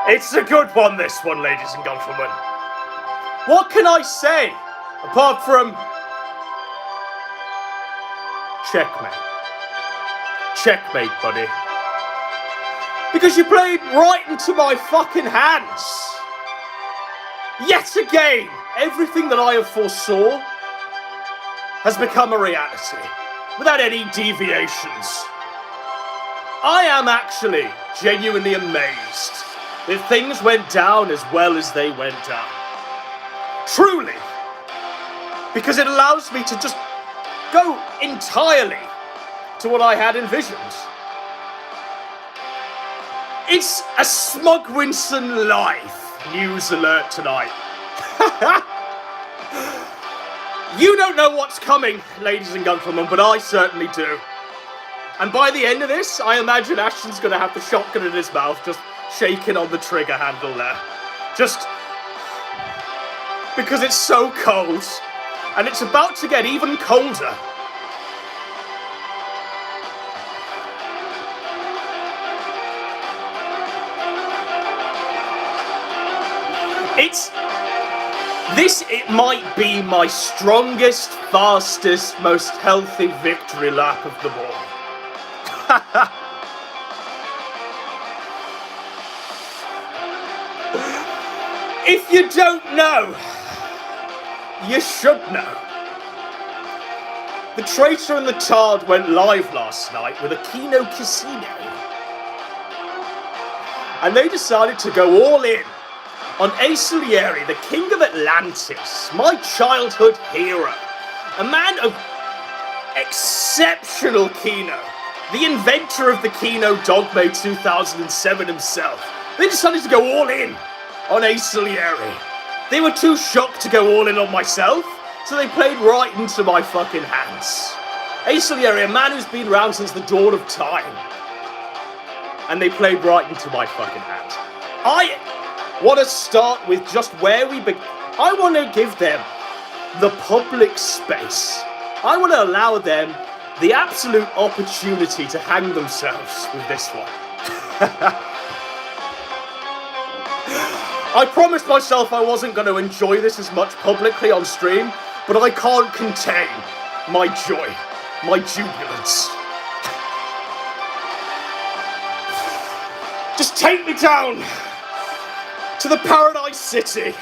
It's a good one, this one, ladies and gentlemen. What can I say, apart from... checkmate. Checkmate, buddy. Because you played right into my fucking hands. Yet again, everything that I have foresaw has become a reality, without any deviations. I am actually genuinely amazed that things went down as well as they went down. Truly. Because it allows me to just go entirely to what I had envisioned. It's a Smugwinson Live news alert tonight. You don't know what's coming, ladies and gentlemen, but I certainly do. And by the end of this, I imagine Ashton's going to have the shotgun in his mouth, just shaking on the trigger handle there. Just because it's so cold, and it's about to get even colder. It might be my strongest, fastest, most healthy victory lap of them all. If you don't know, you should know. The Traitor and the Tard went live last night with a Keno Casino. And they decided to go all in on Aesilieri, the King of Atlantis, my childhood hero, a man of exceptional Keno, the inventor of the Keno Dogme 2007 himself. They decided to go all in on Aesilieri. They were too shocked to go all in on myself, so they played right into my fucking hands. Aesilieri, a man who's been around since the dawn of time. And they played right into my fucking hands. I want to start with just where we begin. I want to give them the public space. I want to allow them the absolute opportunity to hang themselves with this one. I promised myself I wasn't going to enjoy this as much publicly on stream, but I can't contain my joy, my jubilance. Just take me down to the Paradise City.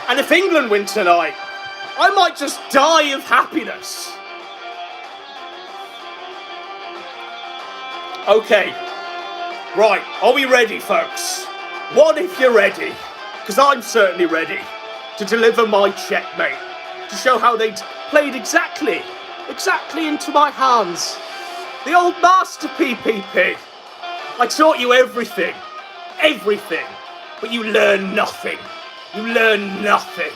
And if England win tonight, I might just die of happiness. Okay. Right, are we ready, folks? One if you're ready, because I'm certainly ready to deliver my checkmate, to show how they played exactly into my hands. The old master PPP. I taught you everything, but you learn nothing. You learn nothing.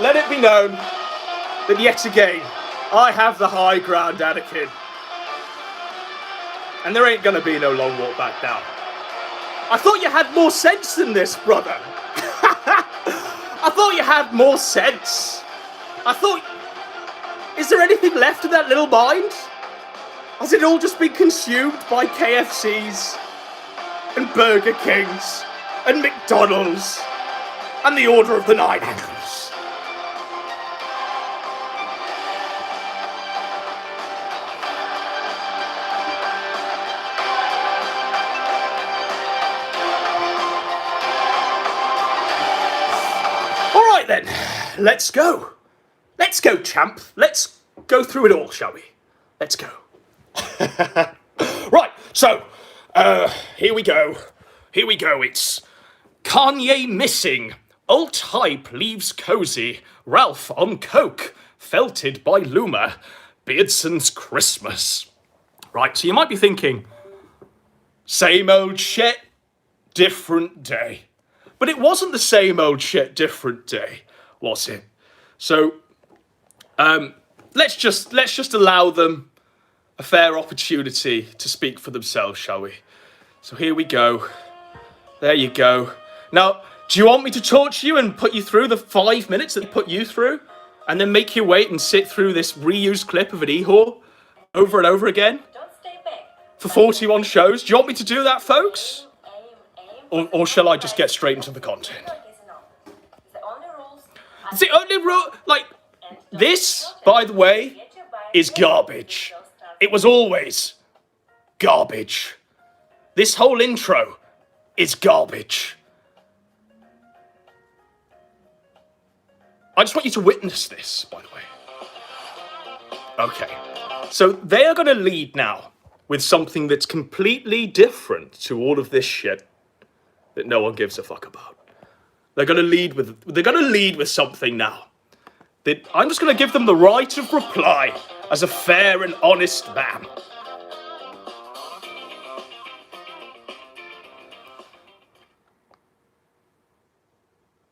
Let it be known that yet again, I have the high ground, Anakin. And there ain't gonna be no long walk back now. I thought you had more sense than this, brother. I thought you had more sense. I thought... Is there anything left of that little mind? Has it all just been consumed by KFCs and Burger Kings and McDonald's and the Order of the Nine Angles? All right then, let's go. Let's go, champ. Let's go through it all, shall we? Let's go. Right, so, here we go. Here we go. It's Kanye missing. Alt hype leaves cozy. Ralph on coke. Felted by Luma. Beardson's Christmas. Right, so you might be thinking, same old shit, different day. But it wasn't the same old shit, different day, was it? So, let's just allow them a fair opportunity to speak for themselves, shall we? So here we go. There you go. Now, do you want me to torture you and put you through the 5 minutes that they put you through? And then make you wait and sit through this reused clip of an e-whore? over and over again for 41 shows. Do you want me to do that, folks? Or shall I just get straight into the content? It's the only rule. Like, this, by the way, is garbage. It was always garbage. This whole intro is garbage. I just want you to witness this, by the way. Okay. So they are going to lead now with something that's completely different to all of this shit that no one gives a fuck about. They're going to lead with something now. I'm just going to give them the right of reply as a fair and honest man.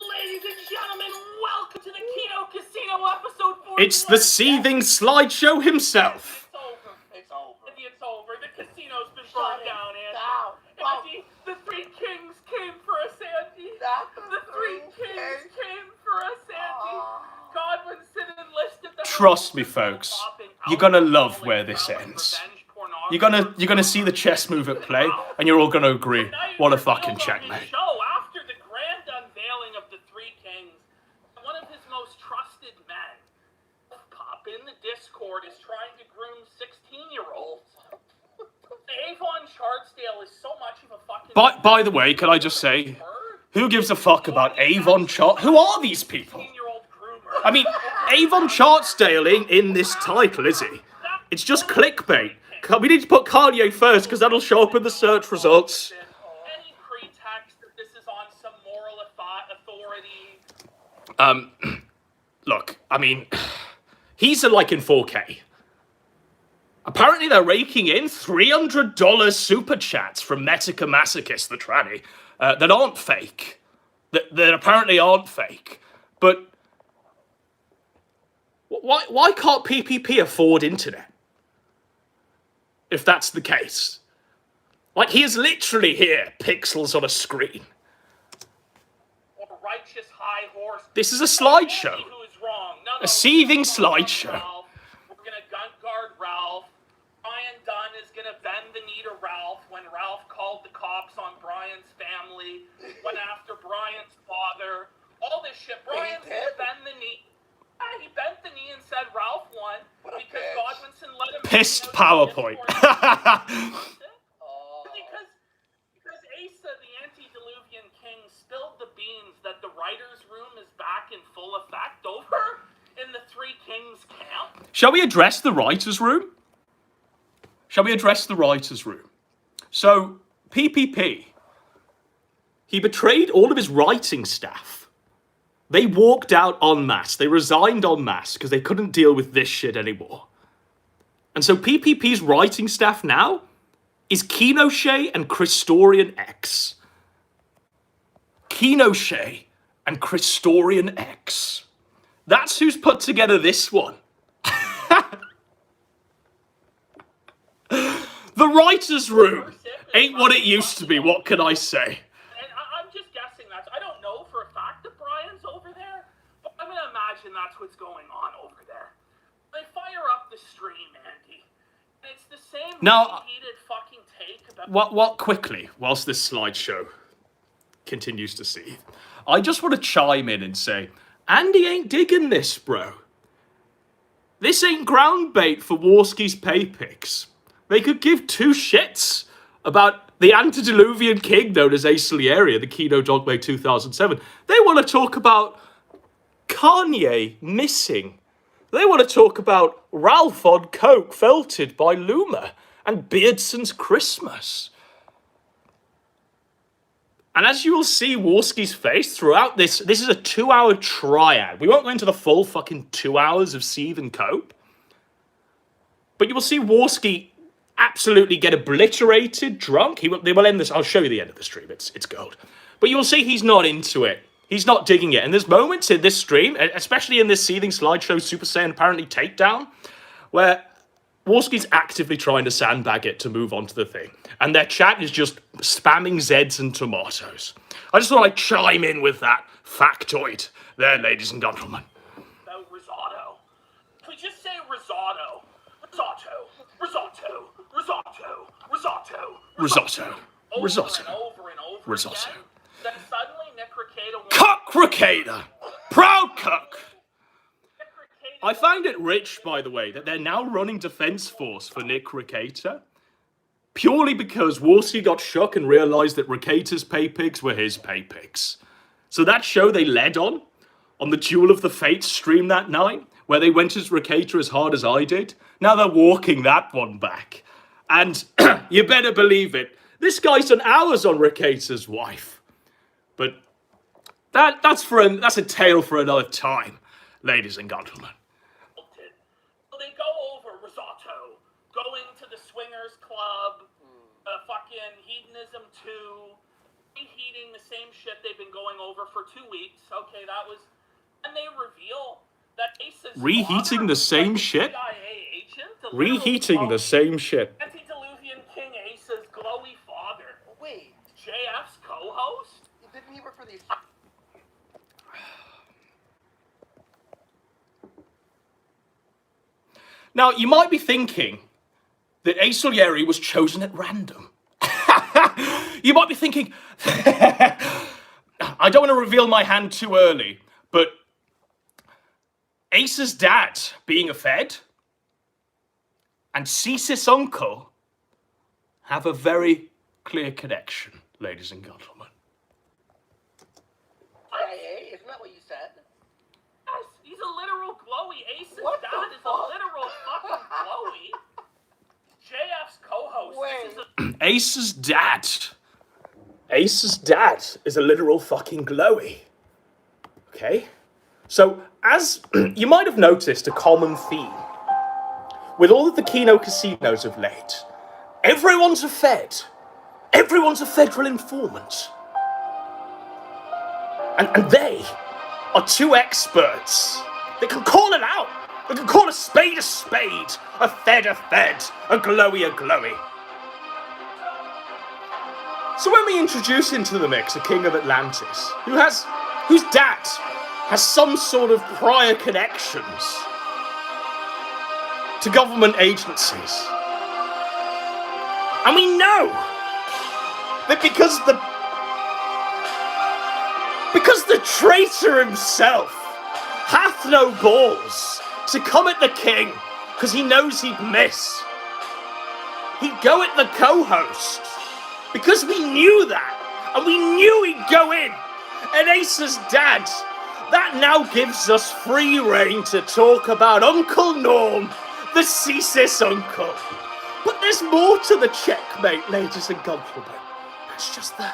Ladies and gentlemen, welcome to the Keno Casino episode 41. It's the seething slideshow himself. It's over. It's over. The casino's been burned down, Andy. The three kings came for us, Andy. The three kings came for us, Andy. Godwinson enlisted the... Trust me, folks. You're gonna love where this ends. You're gonna see the chess move at play, and you're all gonna agree. What a fucking checkmate. After the grand unveiling of the three kings, one of his most trusted men, Pop, in the Discord is trying to groom 16-year-olds. Avon Chartsdale is so much of a fucking... By the way, can I just say, who gives a fuck about Avon Chart? Who are these people? I mean, Avon Chartsdale in this title, is he? It's just clickbait. We need to put Kanye first, because that'll show up in the search results. Any pretext that this is on some moral authority? Look, I mean, he's like in 4K. Apparently they're raking in $300 super chats from Metica Masochist, the tranny, that aren't fake. That apparently aren't fake. But why can't PPP afford internet? If that's the case. Like, he is literally here, pixels on a screen. Righteous high horse. This is a slideshow. A seething slideshow. We're gonna gun guard Ralph. Brian Dunn is gonna bend the knee to Ralph when Ralph called the cops on Brian's family, went after Brian's father. All this shit. Brian's gonna bend the knee. He bent the knee and said Ralph won because Godwinson let him... Pissed PowerPoint. Because Asa, the antediluvian king, spilled the beans that the writer's room is back in full effect over in the Three Kings camp. Shall we address the writer's room? So, PPP, he betrayed all of his writing staff. They walked out en masse. They resigned en masse because they couldn't deal with this shit anymore. And so PPP's writing staff now is Kenoche and Christorian X. Kenoche and Christorian X. That's who's put together this one. The writer's room ain't what it used to be. What can I say? That's what's going on over there. They fire up the stream, Andy. And it's the same heated fucking take about... What quickly, whilst this slideshow continues to seethe, I just want to chime in and say, Andy ain't digging this, bro. This ain't ground bait for Warski's pay picks. They could give two shits about the antediluvian king known as Ace Lieria, the Keno Dogma 2007. They want to talk about Kanye missing. They want to talk about Ralph on coke felted by Luma and Beardson's Christmas. And as you will see Warski's face throughout this is a 2-hour triad. We won't go into the full fucking 2 hours of seethe and cope. But you will see Warski absolutely get obliterated, drunk. They will end this. I'll show you the end of the stream. It's gold. But you will see he's not into it. He's not digging it. And there's moments in this stream, especially in this seething slideshow Super Saiyan apparently takedown, where Warski's actively trying to sandbag it to move on to the thing. And their chat is just spamming Zeds and tomatoes. I just thought I'd chime in with that factoid there, ladies and gentlemen. About risotto. Could we just say risotto? Risotto. Risotto. Over Risotto. and over and over Risotto. again. Then suddenly Nick Rekieta Cook Rekieta! Proud cook! Nick Rekieta I find it rich, by the way, that they're now running Defense Force for Nick Rekieta. Purely because Warski got shook and realized that Rekieta's pay pigs were his pay pigs. So that show they led on the Duel of the Fates stream that night, where they went as Rekieta as hard as I did, now they're walking that one back. And you better believe it, this guy's done hours on Rekieta's wife. But that's a tale for another time, ladies and gentlemen. So they go over Risotto, going to the Swingers Club, fucking Hedonism 2, reheating the same shit they've been going over for 2 weeks. Okay, that was... And they reveal that Ace's Reheating father the same was a shit? CIA agent, Reheating the same shit. Antediluvian King Ace's glowy father. Wait, JF's co-host? didn't he work for these? Now, you might be thinking that Ace Solieri was chosen at random. You might be thinking, I don't want to reveal my hand too early, but Ace's dad being a Fed and Cesis' uncle have a very clear connection, ladies and gentlemen. CIA? Isn't that what you said? Yes, he's a literal glowy. Ace's What dad the is fuck? a literal fucking glowy. JF's co-host. This is a Ace's dad is a literal fucking glowy. Okay? So, as you might have noticed, a common theme with all of the Kino casinos of late, everyone's a Fed. Everyone's a federal informant. And they are two experts. They can call it out. They can call a spade, a Fed, a glowy. So when we introduce into the mix a king of Atlantis, whose dad has some sort of prior connections to government agencies, and we know that because the traitor himself hath no balls to come at the king, because he knows he'd miss. He'd go at the co-host, because we knew that, and we knew he'd go in. And Ace's dad, that now gives us free rein to talk about Uncle Norm, the Cesis uncle. But there's more to the checkmate, ladies and gentlemen. That's just the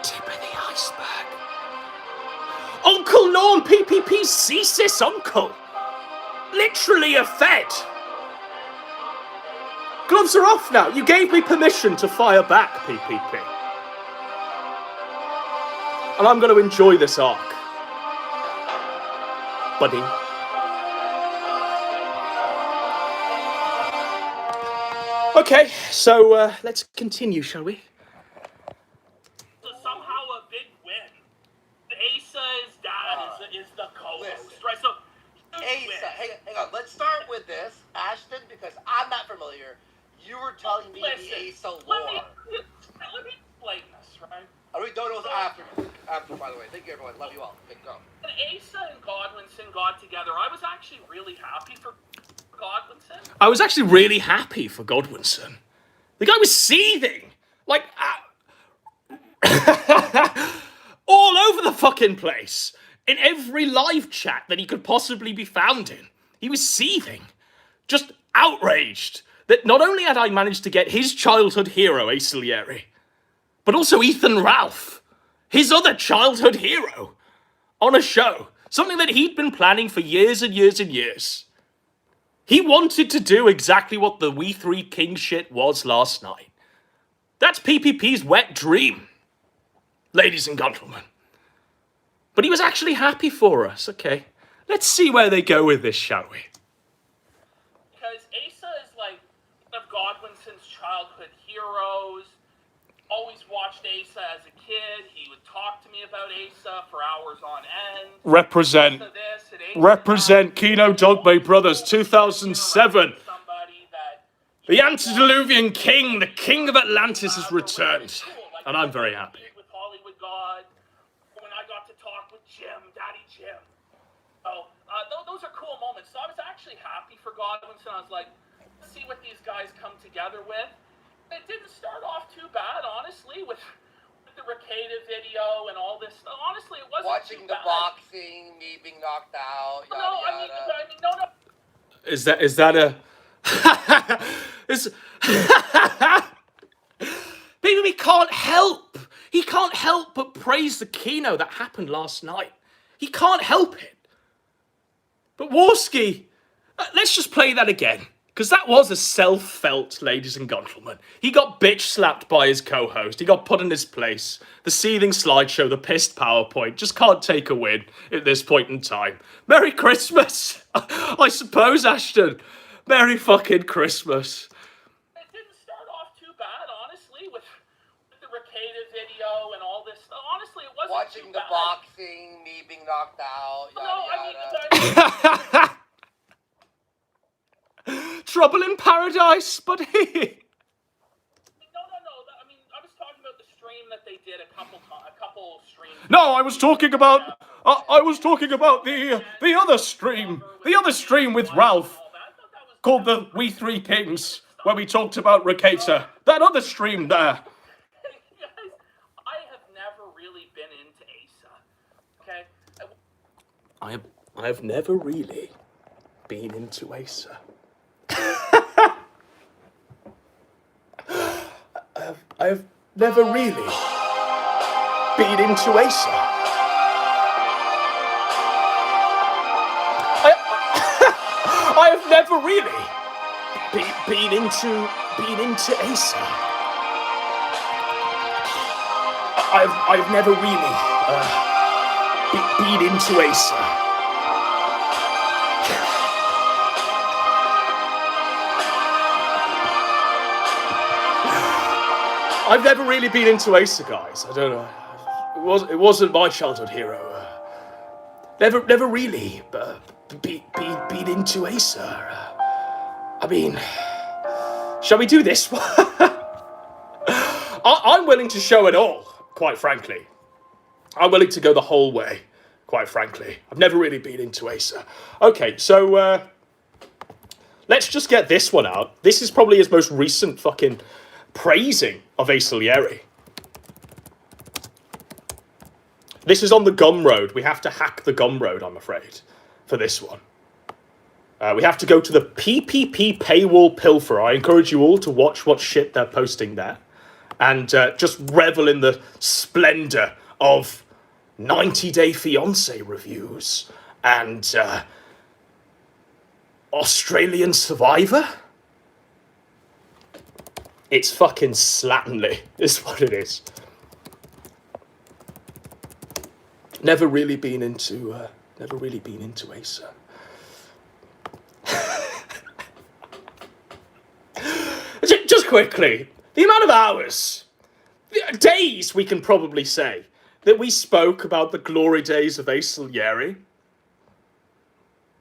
tip of the iceberg. Uncle Norm, PPP's Cesis uncle. Literally a Fed. Gloves are off now. You gave me permission to fire back, PPP. And I'm going to enjoy this arc. Buddy. Okay, so let's continue, shall we? somehow a big win. Asa's dad is the co-host, listen. right? So, huge win. Asa, hang on. Let's start with this, Ashton, because I'm not familiar. You were telling me Listen, the Asa lore. let me explain this, right? Are we doing those after, by the way? Thank you, everyone. Love you all. Good go. When Asa and Godwinson got together, I was actually really happy for Godwinson. I was actually really happy for Godwinson. The guy was seething. Like, all over the fucking place. In every live chat that he could possibly be found in. He was seething. Just outraged that not only had I managed to get his childhood hero, Ace Solieri, but also Ethan Ralph, his other childhood hero, on a show. Something that he'd been planning for years and years and years. He wanted to do exactly what the We Three King shit was last night. That's PPP's wet dream, ladies and gentlemen. But he was actually happy for us. Okay, let's see where they go with this, shall we? Because Asa is like one of Godwinson's childhood heroes. Always watched Asa as a kid. He would talk to me about Asa for hours on end. Represent. Asa this and Asa Represent that. Kino Dogby Brothers 2007. Somebody that The antediluvian king, the king of Atlantis, has returned. And I'm very happy. With Hollywood God, when I got to talk with Jim, Daddy Jim. So, those are cool moments. So I was actually happy for Godwinson. I was like, let's see what these guys come together with. It didn't start off too bad, honestly, with the Ricada video and all this stuff. Honestly, it wasn't Watching too the bad. boxing, me being knocked out, yada, No, I yada. mean, no. Is that a... Baby can't help. He can't help but praise the keynote that happened last night. He can't help it. But Warski, let's just play that again. Because that was a self-felt, ladies and gentlemen. He got bitch-slapped by his co-host. He got put in his place. The seething slideshow, the pissed PowerPoint. Just can't take a win at this point in time. Merry Christmas! I suppose, Ashton. Merry fucking Christmas. It didn't start off too bad, honestly, with the Ricada video and all this stuff. Honestly, it wasn't Watching too the bad. boxing, me being knocked out, yada, No, yada. I mean, Trouble in paradise, but he... No. I mean, I was talking about the stream that they did a couple streams. No, I was talking about the other stream. The other stream with Ralph, called the We Three Kings, where we talked about Ricata. That other stream there. Guys, I have never really been into Asa. Okay? I have never really been into Asa. I have never really been into Asa. I have never really been into Asa. I've never really been into Asa. I've never really been into Asa, guys. I don't know. It wasn't my childhood hero. Never really been into Asa. I mean, shall we do this one? I'm willing to show it all, quite frankly. I'm willing to go the whole way, quite frankly. I've never really been into Asa. Okay, so let's just get this one out. This is probably his most recent fucking praising of Aesilieri. This is on the Gumroad. We have to hack the Gumroad, I'm afraid, for this one. We have to go to the PPP paywall pilfer. I encourage you all to watch what shit they're posting there. And just revel in the splendor of 90 Day Fiancé reviews and Australian Survivor. It's fucking slatternly, is what it is. Never really been into Asa. Just quickly, the amount of hours, days we can probably say, that we spoke about the glory days of Aesilieri,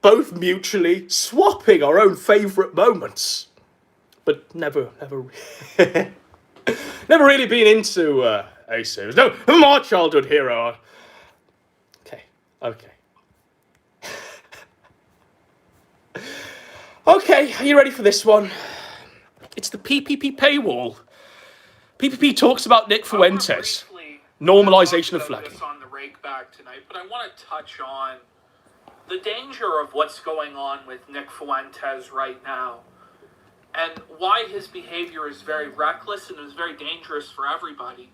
both mutually swapping our own favourite moments. But never really been into Asa. It was no my childhood hero. Okay. Okay, are you ready for this one? It's the PPP paywall. PPP talks about Nick Fuentes. Normalization of flagging. This on the rake back tonight, but I want to touch on the danger of what's going on with Nick Fuentes right now. And why his behavior is very reckless and is very dangerous for everybody.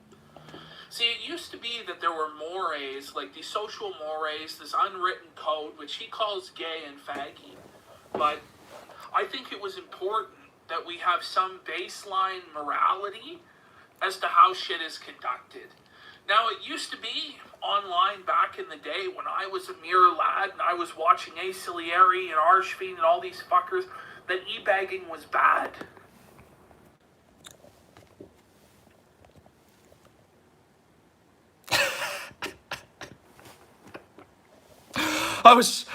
See, it used to be that there were mores, like these social mores, this unwritten code, which he calls gay and faggy. But I think it was important that we have some baseline morality as to how shit is conducted. Now, it used to be online back in the day when I was a mere lad and I was watching Aesilieri and Archfiend and all these fuckers, that e-bagging was bad. I was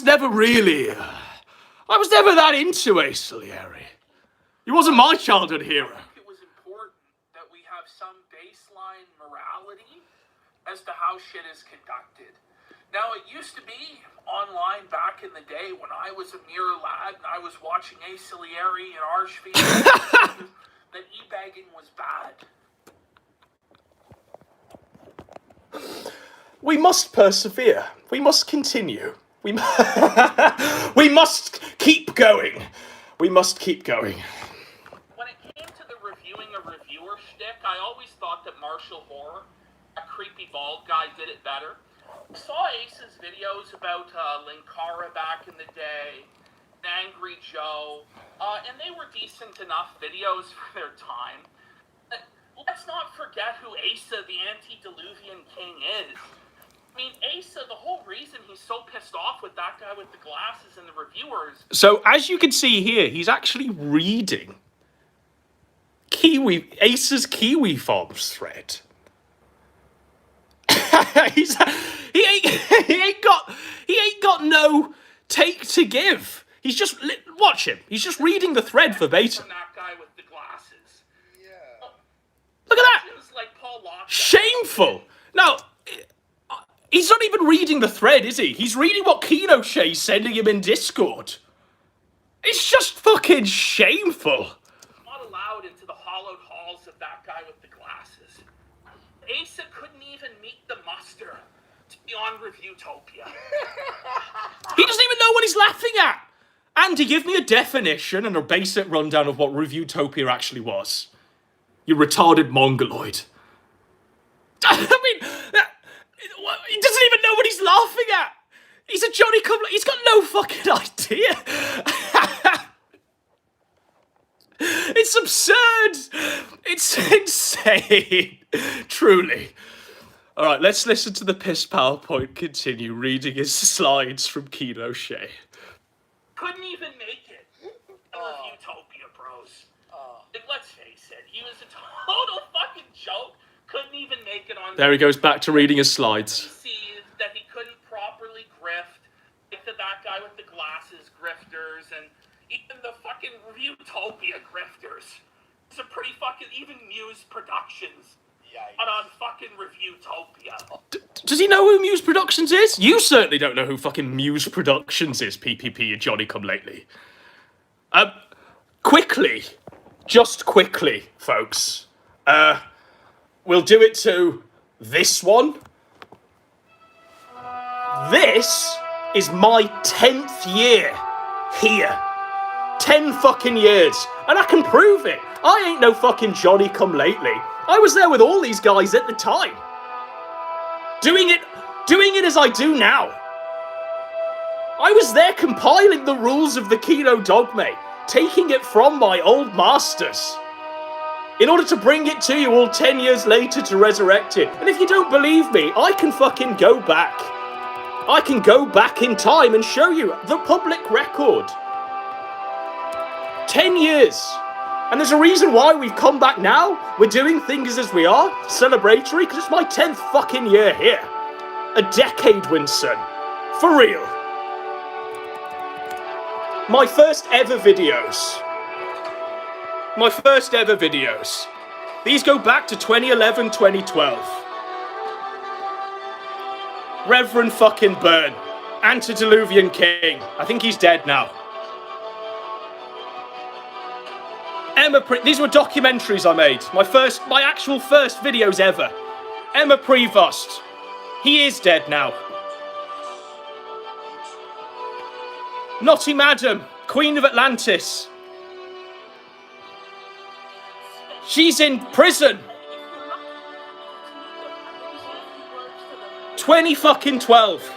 never that into Aesilieri. He wasn't my childhood hero. I think it was important that we have some baseline morality as to how shit is conducted. Now, it used to be online back in the day when I was a mere lad and I was watching A. Cilieri and archivists that e-bagging was bad. We must persevere. We must continue. We must keep going. We must keep going. When it came to the reviewing a reviewer shtick, I always thought that Marshall Horror, that creepy bald guy, did it better. I saw Ace's videos about Linkara back in the day, Angry Joe, and they were decent enough videos for their time. Let's not forget who Asa, the antediluvian king, is. I mean, Asa, the whole reason he's so pissed off with that guy with the glasses and the reviewers... So, as you can see here, he's actually reading Asa's Kiwi Farms thread. He ain't got no take to give. He's just watch him. He's just reading the thread verbatim. From that guy with the glasses. Yeah. Look at that. Like Paul Lockwood. Shameful. No, he's not even reading the thread, is he? He's reading what Kino Shay's sending him in Discord. It's just fucking shameful. Not allowed into the hollowed halls of that guy with the glasses. Asa couldn't even meet the muster to be on Reviewtopia. He doesn't even know what he's laughing at. Andy, give me a definition and a basic rundown of what Reviewtopia actually was. You retarded mongoloid. I mean, he doesn't even know what he's laughing at. He's a Johnny come. He's got no fucking idea. It's absurd. It's insane. Truly. All right, let's listen to the piss PowerPoint continue reading his slides from Kino Shay. Couldn't even make it. Reviewtopia, bros. Like, let's face it, he was a total fucking joke. Couldn't even make it on. There he goes back to reading his slides. See that he couldn't properly grift. Like that guy with the glasses grifters, and even the fucking Reviewtopia grifters. It's a pretty fucking even Muse Productions. But on fucking Reviewtopia. Does he know who Muse Productions is? You certainly don't know who fucking Muse Productions is, PPP and Johnny Come Lately. Quickly, just quickly, folks. We'll do it to this one. This is my 10th year here. 10 fucking years. And I can prove it. I ain't no fucking Johnny Come Lately. I was there with all these guys at the time. Doing it as I do now. I was there compiling the rules of the Kino Dogme, taking it from my old masters, in order to bring it to you all 10 years later to resurrect it. And if you don't believe me, I can fucking go back. I can go back in time and show you the public record. 10 years. And there's a reason why we've come back now. We're doing things as we are, celebratory, because it's my 10th fucking year here. A decade, Winston. For real. My first ever videos. These go back to 2011, 2012. Reverend fucking Byrne. Antediluvian King. I think he's dead now. These were documentaries I made. My actual first videos ever. Emma Prevost. He is dead now. Naughty Madam, Queen of Atlantis. She's in prison. 2012.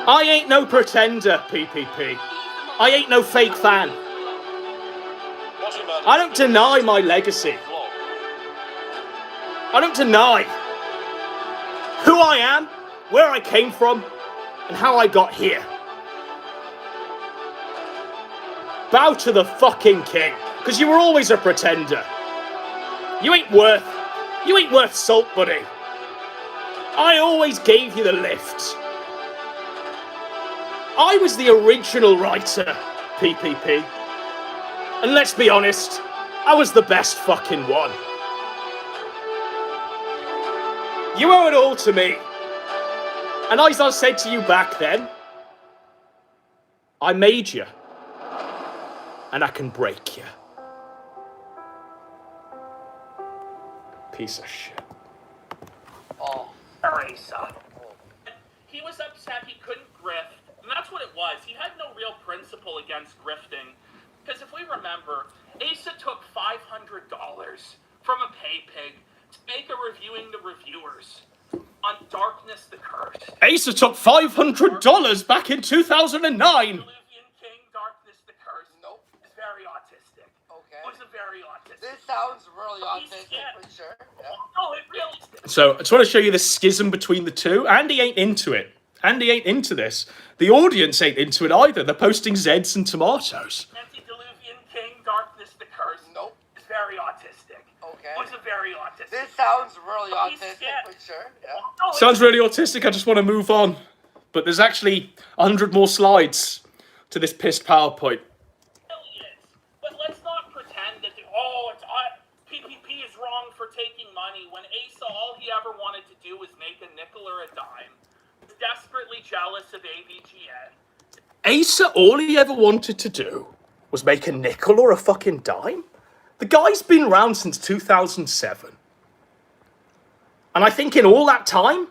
I ain't no pretender, PPP. I ain't no fake fan. I don't deny my legacy. I don't deny who I am, where I came from, and how I got here. Bow to the fucking king, because you were always a pretender. You ain't worth salt, buddy. I always gave you the lift. I was the original writer, PPP. And let's be honest, I was the best fucking one. You owe it all to me. And as I said to you back then, I made you. And I can break you. Piece of shit. Oh. Teresa. He was upset he couldn't grift, and that's what it was. He had no real principle against grifting, because if we remember, Asa took $500 from a pay pig to make a reviewing the reviewers on Darkness the Cursed. Asa took $500 back in 2009. Peruvian King, Darkness the Cursed. Nope. Is very autistic. Okay. Was a very autistic. This sounds really autistic, for sure. Yeah. No, it really is. So I just want to show you the schism between the two. Andy ain't into it. Andy ain't into this. The audience ain't into it either. They're posting Zeds and tomatoes. Antediluvian King, Darkness the Cursed. Nope. Is very autistic. Okay. Was a very autistic. This sounds really He's autistic, scared. for sure. Yeah. No, Sounds really autistic. I just want to move on. But there's actually 100 more slides to this pissed PowerPoint. really is. But let's not pretend that PPP is wrong for taking money when Asa, all he ever wanted to do was make a nickel or a dime. He was desperately jealous of AVGN. Asa, all he ever wanted to do was make a nickel or a fucking dime? The guy's been around since 2007. And I think in all that time,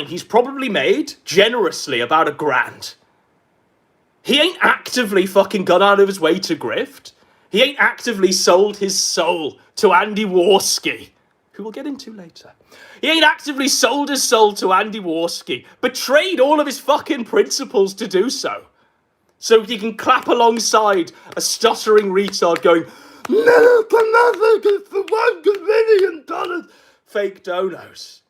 he's probably made, generously, about $1,000. He ain't actively fucking gone out of his way to grift. He ain't actively sold his soul to Andy Warski, who we'll get into later. He ain't actively sold his soul to Andy Warski, betrayed all of his fucking principles to do so. So he can clap alongside a stuttering retard going, "No, nothing is for $1 million fake donos."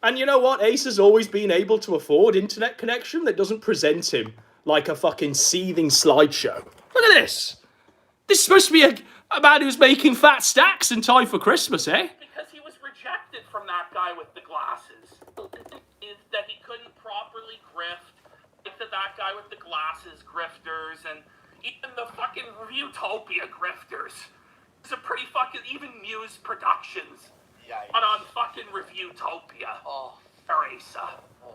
And you know what? Ace has always been able to afford internet connection that doesn't present him like a fucking seething slideshow. Look at this. This is supposed to be a man who's making fat stacks in time for Christmas, eh? Because he was rejected from that guy with the glasses. Is that he couldn't properly grift. That guy with the glasses grifters, and even the fucking Reviewtopia grifters. It's a pretty fucking, even Muse Productions. Yikes. On fucking Reviewtopia. Oh. Teresa. Oh.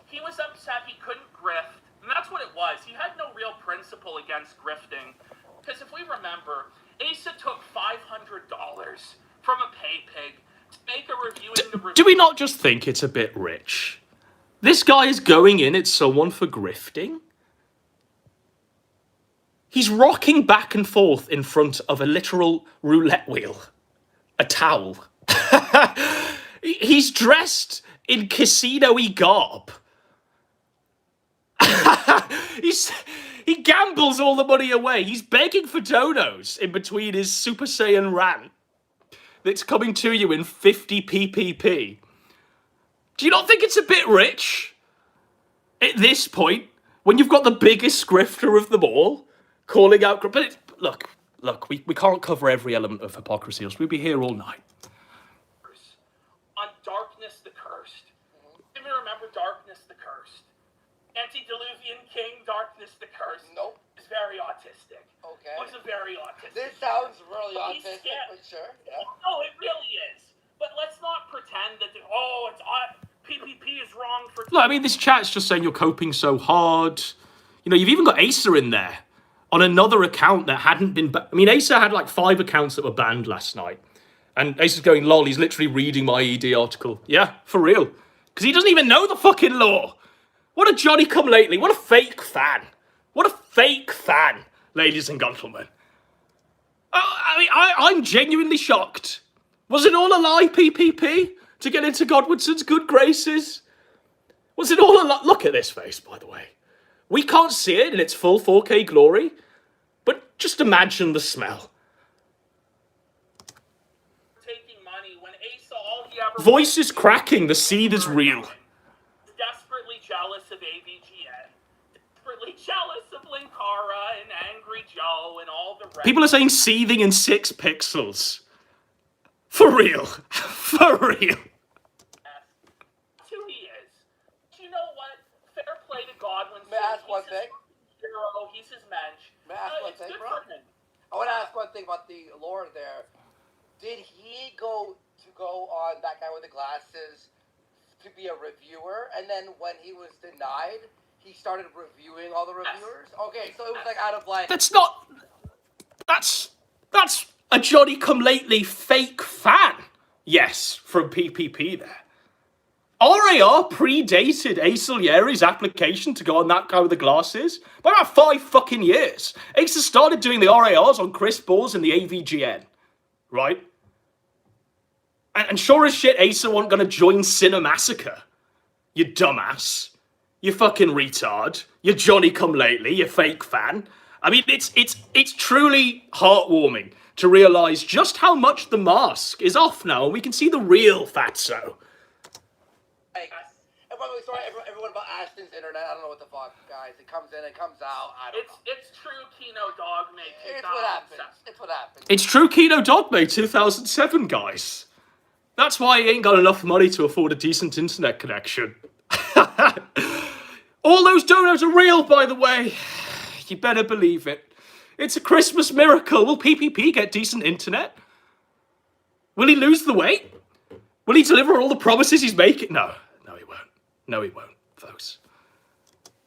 He was upset he couldn't grift, and that's what it was. He had no real principle against grifting. Because if we remember, Asa took $500 from a pay pig to make a review. Do we not just think it's a bit rich? This guy is going in at someone for grifting? He's rocking back and forth in front of a literal roulette wheel. A towel. He's dressed in casino-y garb. He gambles all the money away. He's begging for donos in between his Super Saiyan rant that's coming to you in 50 PPP. Do you not think it's a bit rich? At this point, when you've got the biggest grifter of them all, calling out... But look, we can't cover every element of hypocrisy, else we'd be here all night. On Darkness the Cursed. Even remember Darkness the Cursed. Antediluvian King, Darkness the Cursed. Nope. Is very autistic. Okay. Was a very autistic. This sounds really He's autistic, scared. for sure. Yeah. No, it really is. But let's not pretend that, PPP is wrong for... Look, I mean, this chat's just saying you're coping so hard. You know, you've even got Asa in there on another account that hadn't been... I mean, Asa had like 5 accounts that were banned last night. And Asa's going, lol, he's literally reading my ED article. Yeah, for real. Because he doesn't even know the fucking law. What a Johnny-come-lately. What a fake fan. What a fake fan, ladies and gentlemen. I'm genuinely shocked. Was it all a lie, PPP? To get into Godwinson's good graces? Was it all a lie? Look at this face, by the way. We can't see it in its full 4K glory, but just imagine the smell. Taking money when Asa, all he ever... Voice is cracking, the seed is real. Desperately jealous of AVGN. Desperately jealous of Linkara and Angry Joe and all the rest. People are saying seething in 6 pixels. For real. For real. That's who he is. Do you know what? Fair play to Godwin. May I ask one thing? hero. He's his mensch. May I ask one It's thing, good bro? for him. I want to ask one thing about the lore there. Did he go on that guy with the glasses to be a reviewer, and then when he was denied, he started reviewing all the reviewers? Okay, so it was like out of like... That's a Johnny-come-lately fake fan. Yes, from PPP there. RAR predated Ace Salieri's application to go on that guy with the glasses by about 5 fucking years. Ace has started doing the RARs on Chris Balls and the AVGN, right? And sure as shit, Ace wasn't gonna join Cinemassacre. You dumbass. You fucking retard. You Johnny-come-lately, you fake fan. I mean, it's truly heartwarming to realise just how much the mask is off now, and we can see the real Fatso. Like, and by the way, sorry, everyone about Ashton's internet. I don't know what the fuck, guys. It comes in, it comes out. I don't know. It's true Kino Dogme. It's what happens. It's what happens. It's true Kino Dogme 2007, guys. That's why he ain't got enough money to afford a decent internet connection. All those donuts are real, by the way. You better believe it. It's a Christmas miracle. Will PPP get decent internet? Will he lose the weight? Will he deliver all the promises he's making? No he won't. No, he won't, folks.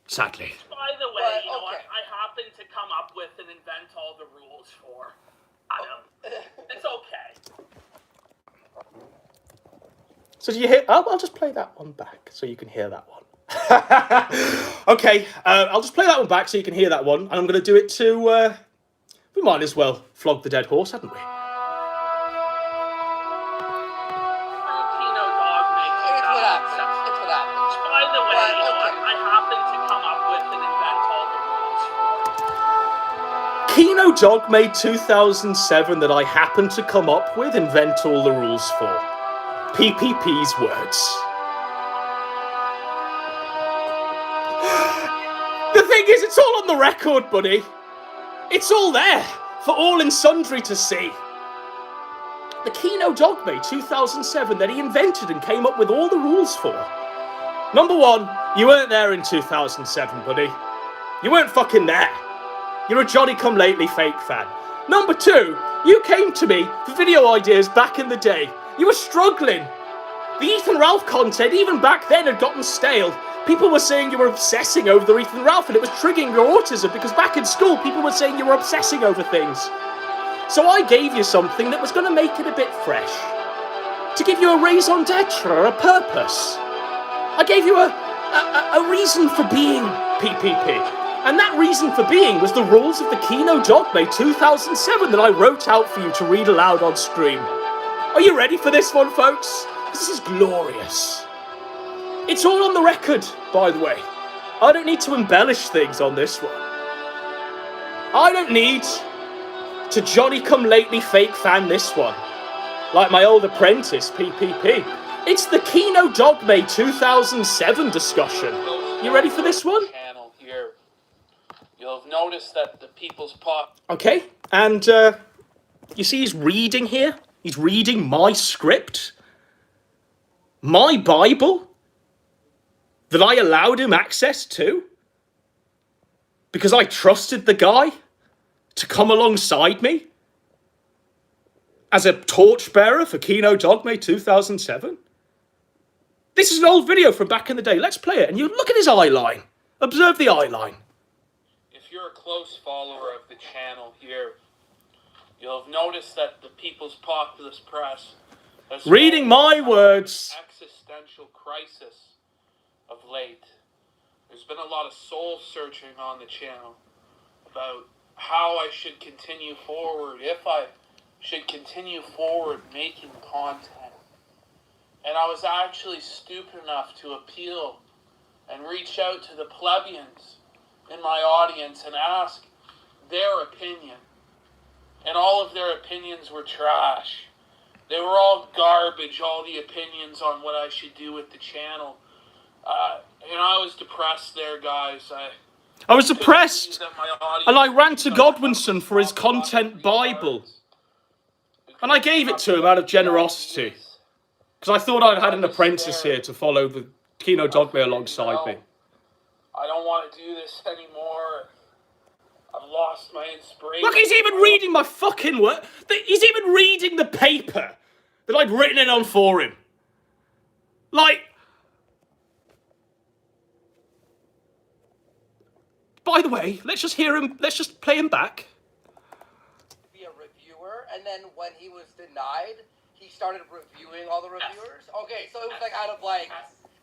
Sadly. By the way, you know what I happen to come up with and invent all the rules for? Adam. It's okay. So do you hear? I'll just play that one back so you can hear that one. Okay, I'll just play that one back so you can hear that one, and I'm going to do it to. We might as well flog the dead horse, hadn't we? By the way, you know what I happen to come up with and invent all the rules for? Kino Dogme 2007 that I happened to come up with, invent all the rules for. PPP's words. The thing is, it's all on the record, buddy. It's all there for all and sundry to see. The Kino Dogme 2007 that he invented and came up with all the rules for. Number one, you weren't there in 2007, buddy. You weren't fucking there. You're a Johnny-come-lately fake fan. Number two, you came to me for video ideas back in the day. You were struggling. The Ethan Ralph content, even back then, had gotten stale. People were saying you were obsessing over the Ethan Ralph, and it was triggering your autism, because back in school, people were saying you were obsessing over things. So I gave you something that was going to make it a bit fresh. To give you a raison d'etre, a purpose. I gave you a reason for being, PPP. And that reason for being was the rules of the Kino Dogme 2007 that I wrote out for you to read aloud on stream. Are you ready for this one, folks? This is glorious. It's all on the record, by the way. I don't need to embellish things on this one. I don't need to Johnny-come-lately fake fan this one, like my old apprentice, PPP. It's the Kino Dogme 2007 discussion. You ready for this one? Channel here. You'll have noticed that the People's Pop. Okay, and you see he's reading here? He's reading my script. My Bible that I allowed him access to because I trusted the guy to come alongside me as a torchbearer for Kino Dogme 2007. This is an old video from back in the day. Let's play it, and you look at his eye line. Observe the eye line. If you're a close follower of the channel here, you'll have noticed that the People's Populist Press has Reading my words. Existential crisis of late. There's been a lot of soul searching on the channel about how I should continue forward, if I should continue forward making content. And I was actually stupid enough to appeal and reach out to the plebeians in my audience and ask their opinion. And all of their opinions were trash. They were all garbage, all the opinions on what I should do with the channel. And I was depressed there, guys. I was depressed, and I ran to Godwinson for his content Bible. And I gave it to him out of generosity, because I thought I had an apprentice here to follow the Kino Dogme alongside me. I don't want to do this anymore. lost my inspiration. Look, he's even reading my fucking work. He's even reading the paper that I'd written it on for him. Like, by the way, let's just hear him. Let's just play him back. Be a reviewer, and then when he was denied, he started reviewing all the reviewers. Okay, so it was like out of like.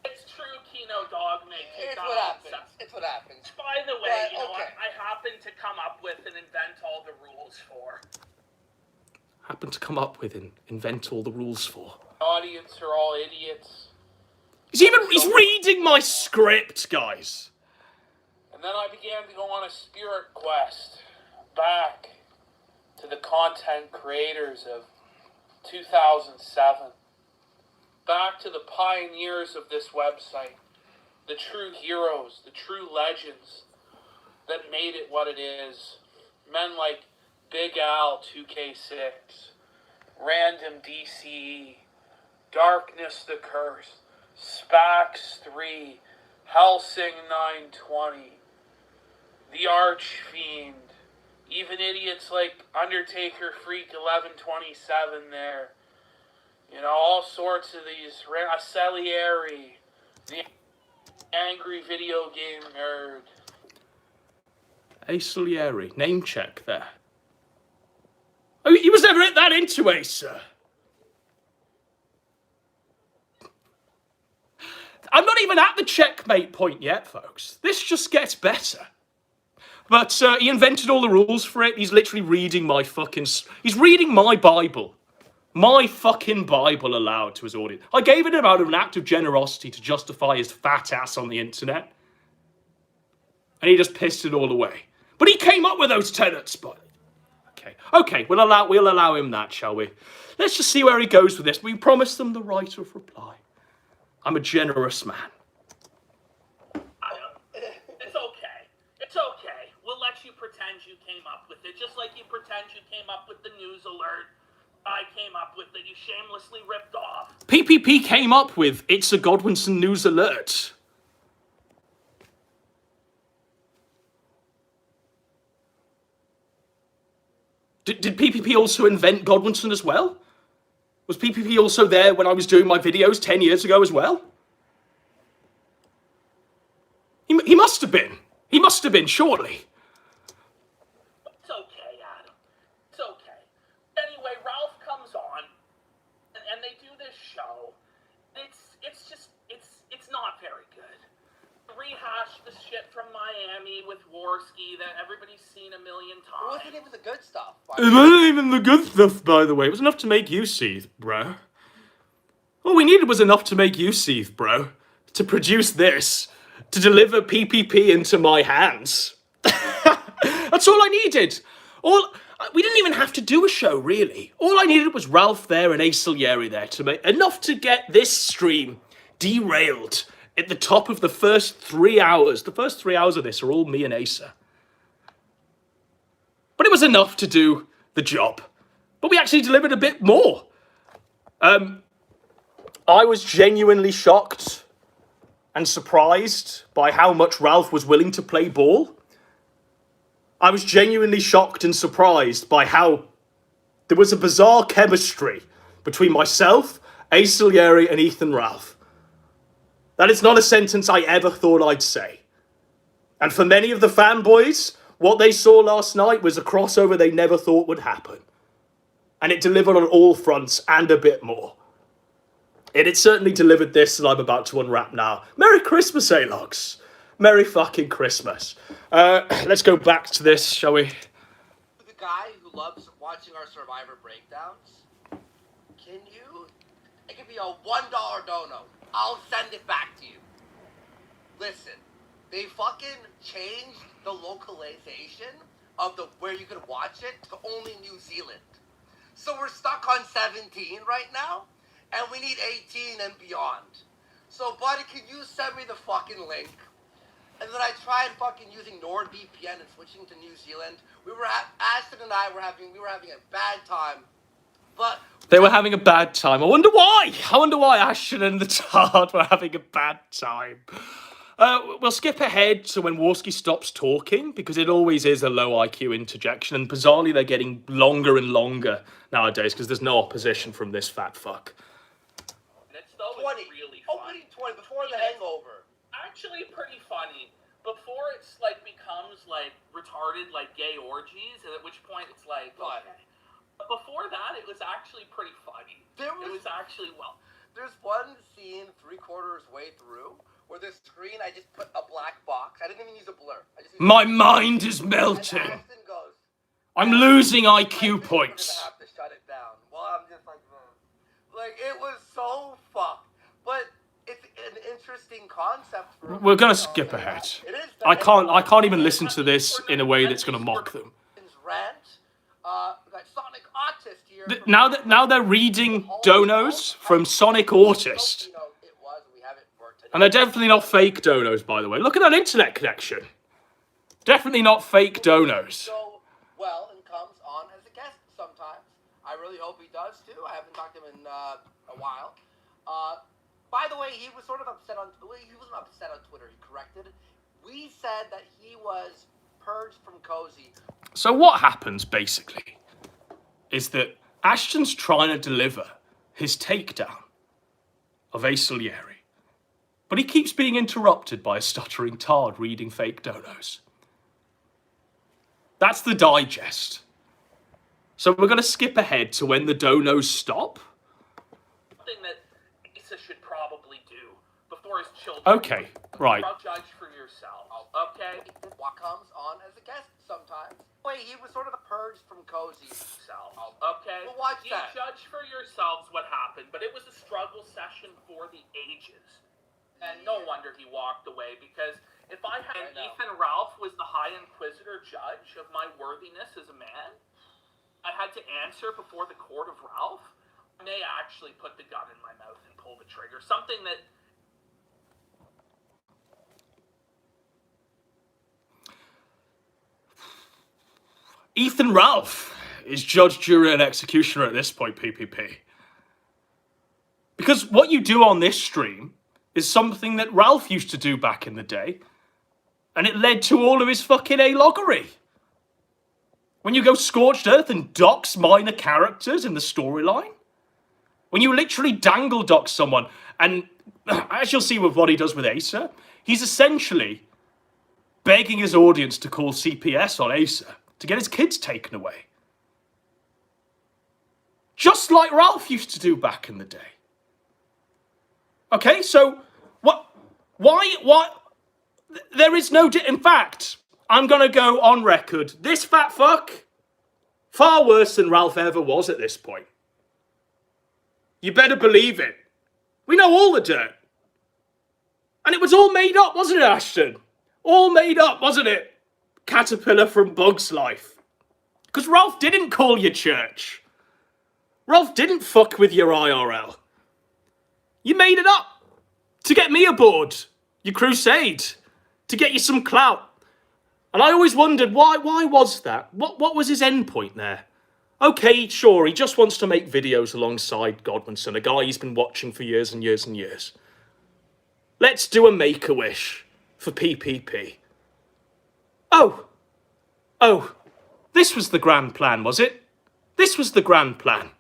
It's true, Kino Dog may take It's what happens. It's what happens. By the way, But, you know okay. what I happen to come up with and invent all the rules for. Happened to come up with and invent all the rules for. Audience are all idiots. He's reading my script, guys. And then I began to go on a spirit quest back to the content creators of 2007. Back to the pioneers of this website. The true heroes, the true legends that made it what it is. Men like Big Al 2K6, Random DCE, Darkness the Curse, Spax 3, Helsing 920, The Archfiend, even idiots like Undertaker Freak 1127 there. You know, all sorts of these. Salieri, the angry video game nerd. Salieri, name check there. Oh, he was never that into Acer. I'm not even at the checkmate point yet, folks. This just gets better. But he invented all the rules for it. He's literally reading my fucking... He's reading my Bible. My fucking Bible aloud to his audience. I gave it out of an act of generosity to justify his fat ass on the internet. And he just pissed it all away. But he came up with those tenets, but... Okay, we'll allow him that, shall we? Let's just see where he goes with this. We promised them the right of reply. I'm a generous man. It's okay. It's okay. We'll let you pretend you came up with it, just like you pretend you came up with the news alert I came up with that you shamelessly ripped off. PPP came up with It's a Godwinson News Alert. Did PPP also invent Godwinson as well? Was PPP also there when I was doing my videos 10 years ago as well? He must have been. He must have been, surely. It's okay, Adam. It's okay. Anyway, Ralph comes on, and they do this show. It's not very good. Rehash the shit from Miami with Warski that everybody's seen a million It times. wasn't even the good stuff. It wasn't even the good stuff, by the way. It was enough to make you seethe, bro. All we needed was enough to make you seethe, bro. To produce this. To deliver PPP into my hands. That's all I needed. We didn't even have to do a show, really. All I needed was Ralph there and Ace Salieri there to make enough to get this stream derailed at the top of the first 3 hours. The first 3 hours of this are all me and Acer. But it was enough to do the job. But we actually delivered a bit more. I was genuinely shocked and surprised by how much Ralph was willing to play ball. I was genuinely shocked and surprised by how there was a bizarre chemistry between myself, Ace Salieri, and Ethan Ralph. That is not a sentence I ever thought I'd say. And for many of the fanboys, what they saw last night was a crossover they never thought would happen. And it delivered on all fronts and a bit more. It certainly delivered this that I'm about to unwrap now. Merry Christmas, Alogs. Merry fucking Christmas. Let's go back to this, shall we? The guy who loves watching our Survivor breakdowns, it could be a $1 dono. I'll send it back to you. Listen, they fucking changed the localization of where you could watch it to only New Zealand. So we're stuck on 17 right now, and we need 18 and beyond. So, buddy, can you send me the fucking link? And then I tried fucking using NordVPN and switching to New Zealand. Ashton and I were having a bad time. But they were having a bad time. I wonder why. Ashton and the Tard were having a bad time. We'll skip ahead to when Warski stops talking, because it always is a low IQ interjection, and bizarrely they're getting longer and longer nowadays because there's no opposition from this fat fuck. It's though 20. really funny. Opening 20 before the hangover. Actually pretty funny. Before it's like becomes like retarded like gay orgies, and at which point it's like okay. But before that it was actually pretty funny. It was actually There's one scene 3/4 way through where the screen I just put a black box. I didn't even use a blur. My mind is melting. And Ashton goes, I'm losing IQ points. I'm gonna have to shut it down. Well, I'm just like it was so fucked. But it's an interesting concept. We're gonna skip ahead. I can't even listen to this in a way that's gonna mock them. Rant. Got Sonic Autist here. Now they're reading donos from Sonic Autist. And they're definitely not fake donos, by the way. Look at that internet connection. Definitely not fake donos. So well and comes on as a guest sometimes. I really hope he does too. I haven't talked to him in a while. By the way, he was sort of upset on. He wasn't upset on Twitter. He corrected. We said that he was purged from Cozy. So what happens basically is that Ashton's trying to deliver his takedown of Ace Salieri, but he keeps being interrupted by a stuttering tard reading fake donos. That's the digest. So we're going to skip ahead to when the donos stop. Something that Asa should probably do before his children. Okay, right. Judge for yourself. Okay. What comes on as a guest sometimes. Wait, he was sort of purged from Cozy. Okay. Well, watch you that. Judge for yourselves what happened, but it was a struggle session for the ages. And no wonder he walked away, because if I had Ethan Ralph was the High Inquisitor judge of my worthiness as a man, I had to answer before the court of Ralph, I may actually put the gun in my mouth and pull the trigger. Something that Ethan Ralph is judge, jury, and executioner at this point, PPP. Because what you do on this stream is something that Ralph used to do back in the day, and it led to all of his fucking A-loggery. When you go scorched earth and dox minor characters in the storyline, when you literally dangle dox someone, and as you'll see with what he does with Asa, he's essentially begging his audience to call CPS on Asa to get his kids taken away. Just like Ralph used to do back in the day. Okay, so why, there is no, in fact, I'm going to go on record. This fat fuck, far worse than Ralph ever was at this point. You better believe it. We know all the dirt. And it was all made up, wasn't it, Ashton? All made up, wasn't it? Caterpillar from Bug's Life. Because Ralph didn't call your church. Ralph didn't fuck with your IRL. You made it up to get me aboard your crusade, to get you some clout. And I always wondered, why was that? What was his end point there? Okay, sure, he just wants to make videos alongside Godwinson, a guy he's been watching for years and years and years. Let's do a Make-A-Wish for PPP. Oh, this was the grand plan, was it? This was the grand plan.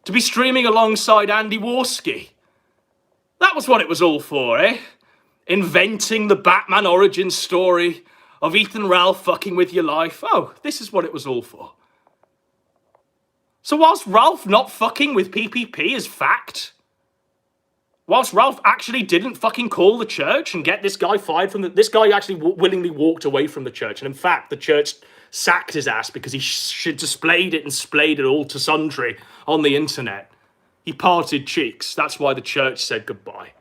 To be streaming alongside Andy Warski. That was what it was all for, eh? Inventing the Batman origin story of Ethan Ralph fucking with your life. Oh, this is what it was all for. So whilst Ralph not fucking with PPP is fact, whilst Ralph actually didn't fucking call the church and get this guy fired from this guy actually willingly walked away from the church. And in fact, the church sacked his ass because he displayed it and splayed it all to sundry on the internet. He parted cheeks. That's why the church said goodbye.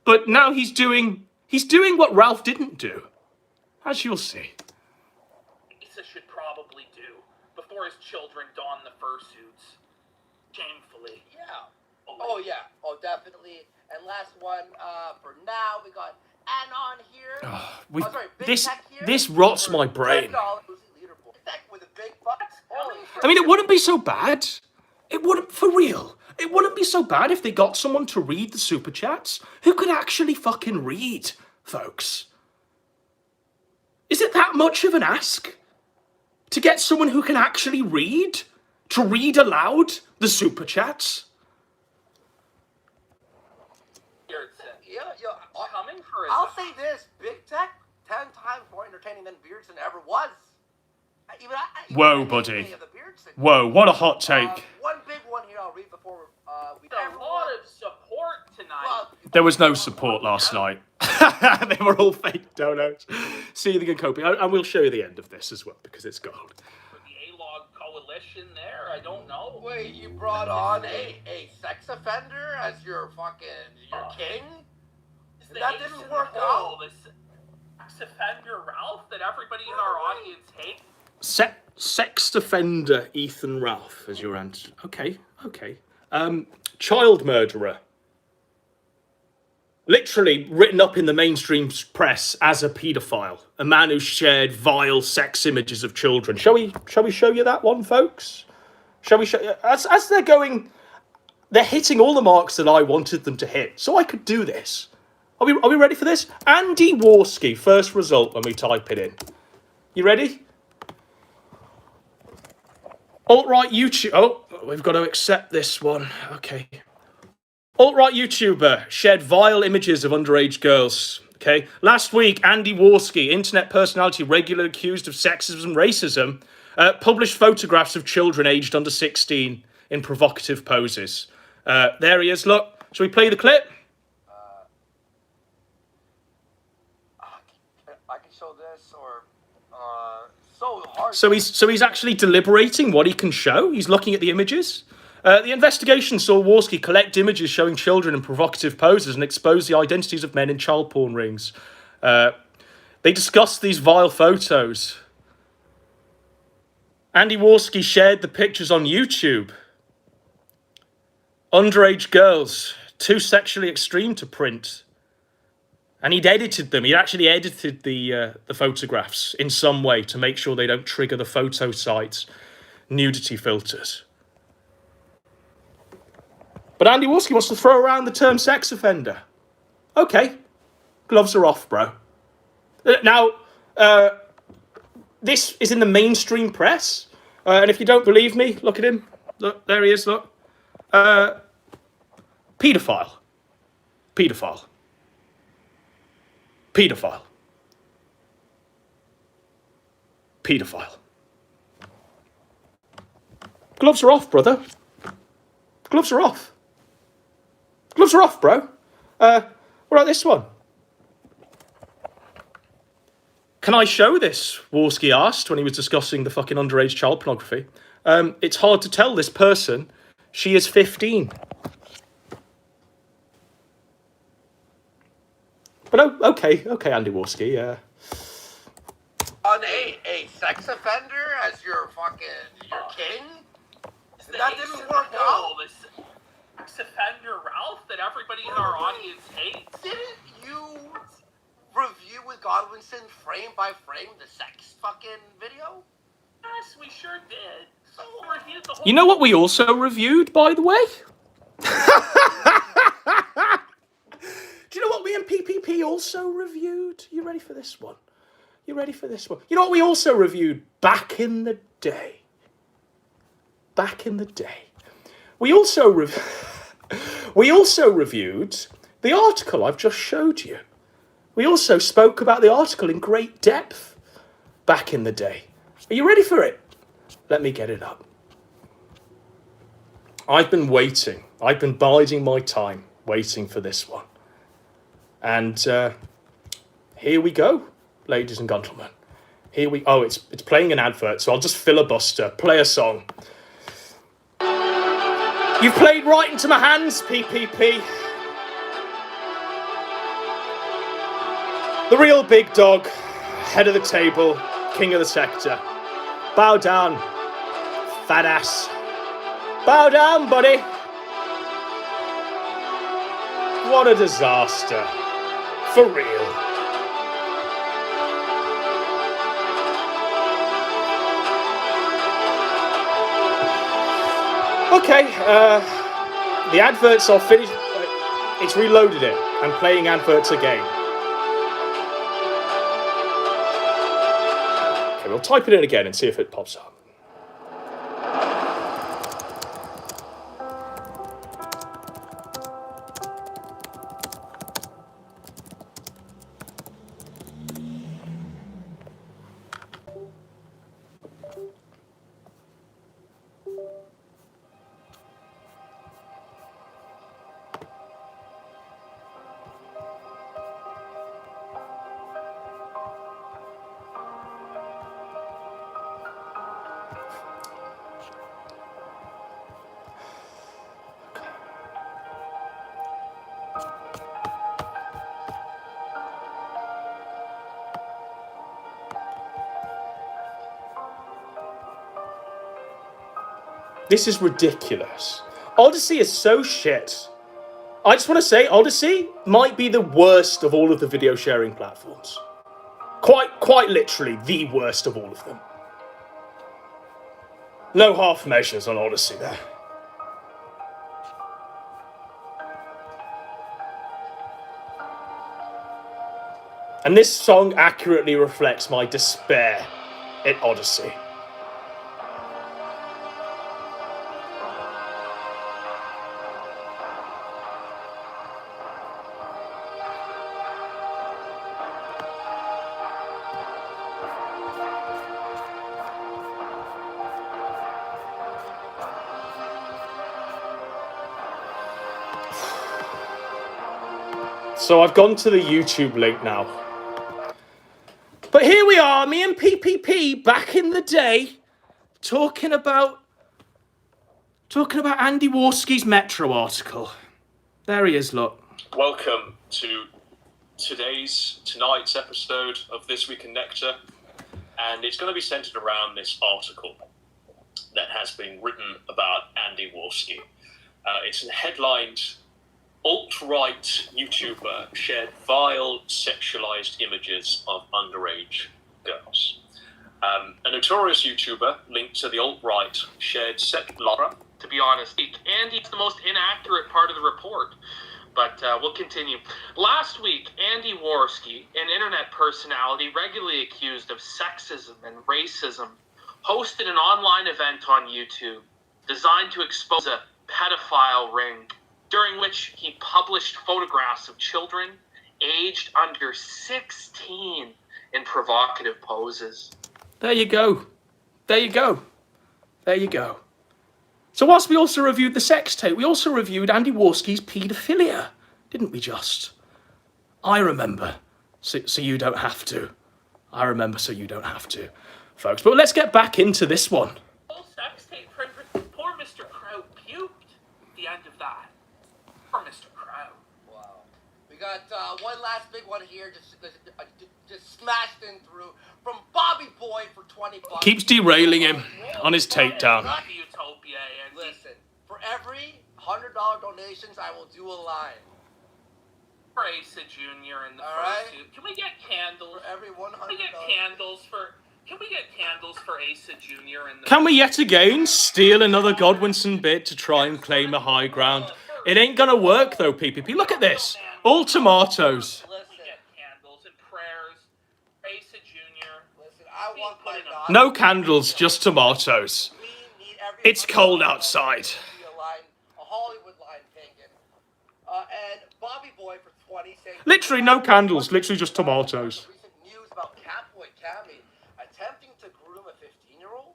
But now he's doing what Ralph didn't do, as you'll see. Asa should probably do before his children don the fursuits. Shamefully. Yeah. Oh, yeah. Oh, definitely. And last one for now, we got Anon here. This rots my brain. With a big butt. I mean, it wouldn't be so bad. It wouldn't, for real. It wouldn't be so bad if they got someone to read the super chats who could actually fucking read, folks. Is it that much of an ask to get someone who can actually read to read aloud the super chats? Coming for I'll say this: Big Tech 10 times more entertaining than Beardson ever was. Whoa, buddy. Whoa, what a hot take. One big one here I'll read before we... a lot of support tonight. Well, There was no support last night. They were all fake donuts. Seething and coping. And we'll show you the end of this as well, because it's gold. For the A-Log coalition there, I don't know. wait, you brought on a sex offender as your king? That didn't work out. The sex offender Ralph that everybody in our audience hates. Sex offender Ethan Ralph as your answer. Okay. Child murderer. Literally written up in the mainstream press as a paedophile. A man who shared vile sex images of children. Shall we show you that one, folks? Shall we show you? As they're going, they're hitting all the marks that I wanted them to hit. So I could do this. Are we ready for this? Andy Warski, first result when we type it in. You ready? Alt-right YouTube. Oh, we've got to accept this one. Okay. Alt-right YouTuber shared vile images of underage girls. Okay. Last week, Andy Warski, internet personality regularly accused of sexism and racism, published photographs of children aged under 16 in provocative poses. There he is. Look. Shall we play the clip? I can show this, or so hard. So he's actually deliberating what he can show. He's looking at the images. The investigation saw Warski collect images showing children in provocative poses and expose the identities of men in child porn rings. They discussed these vile photos. Andy Warski shared the pictures on YouTube. Underage girls, too sexually extreme to print. And he'd edited them. He actually edited the photographs in some way to make sure they don't trigger the photo site's nudity filters. But Andy Warski wants to throw around the term sex offender. Okay. Gloves are off, bro. Now, this is in the mainstream press. And if you don't believe me, look at him. Look, there he is, look. Paedophile. Paedophile. Paedophile. Paedophile. Gloves are off, brother. Gloves are off. Gloves are off, bro. What about this one? Can I show this? Warski asked when he was discussing the fucking underage child pornography. It's hard to tell this person. She is 15. But okay, Andy Warski. On a sex offender as your king? That didn't work out. The sex offender Ralph that everybody in our audience hates. Didn't you review with Godwinson frame by frame the sex video? Yes, we sure did. So we reviewed the whole. You know what we also reviewed, by the way? Do you know what we and PPP also reviewed? You ready for this one? You ready for this one? You know what we also reviewed back in the day? Back in the day. We also reviewed the article I've just showed you. We also spoke about the article in great depth back in the day. Are you ready for it? Let me get it up. I've been waiting. I've been biding my time waiting for this one. And here we go, ladies and gentlemen. It's playing an advert, so I'll just filibuster, play a song. You've played right into my hands, PPP. The real big dog, head of the table, king of the sector. Bow down, fat ass. Bow down, buddy. What a disaster. For real. Okay, The adverts are finished. It's reloaded it and playing adverts again. Okay, we'll type it in again and see if it pops up. This is ridiculous. Odyssey is so shit. I just want to say, Odyssey might be the worst of all of the video sharing platforms. Quite literally, the worst of all of them. No half measures on Odyssey there. And this song accurately reflects my despair at Odyssey. So I've gone to the YouTube link now. But here we are, me and PPP back in the day, talking about Andy Warski's Metro article. There he is, look. Welcome to tonight's episode of This Week in Nectar, and it's going to be centered around this article that has been written about Andy Warski. It's headlined, "Alt-right YouTuber shared vile sexualized images of underage girls." A notorious YouTuber linked to the alt-right shared Laura. To be honest, Andy's the most inaccurate part of the report. But we'll continue. Last week, Andy Warski, an internet personality regularly accused of sexism and racism, hosted an online event on YouTube designed to expose a pedophile ring, during which he published photographs of children aged under 16 in provocative poses. There you go. There you go. There you go. So whilst we also reviewed the sex tape, we also reviewed Andy Warski's paedophilia, didn't we just? I remember, so you don't have to. I remember, so you don't have to, folks. But let's get back into this one. Whole sex tape. Poor Mr. Crow puked at the end of that. Poor Mr. Crow. Wow. We got one last big one here, just smashed in through from Bobby Boy for $20. Keeps derailing him on his takedown. Utopia, and Listen, for every $100 donations, I will do a line. for Asa Jr. in the All first right. two. Can we get candles? For every $100. Can we get candles for? Can we get candles for Asa Jr. in the? Can we yet again steal another Godwinson bit to try and claim a high ground? It ain't gonna work though, PPP. Look at this. All tomatoes. Can we get candles and prayers? Asa Jr. Listen, I want my daughter. No candles, just tomatoes. We need every It's cold outside. A line, a Hollywood line painting. And Bobby Boy for 20 saying. Literally no candles, literally just tomatoes. Recent news about Catboy Cammy attempting to groom a 15-year-old.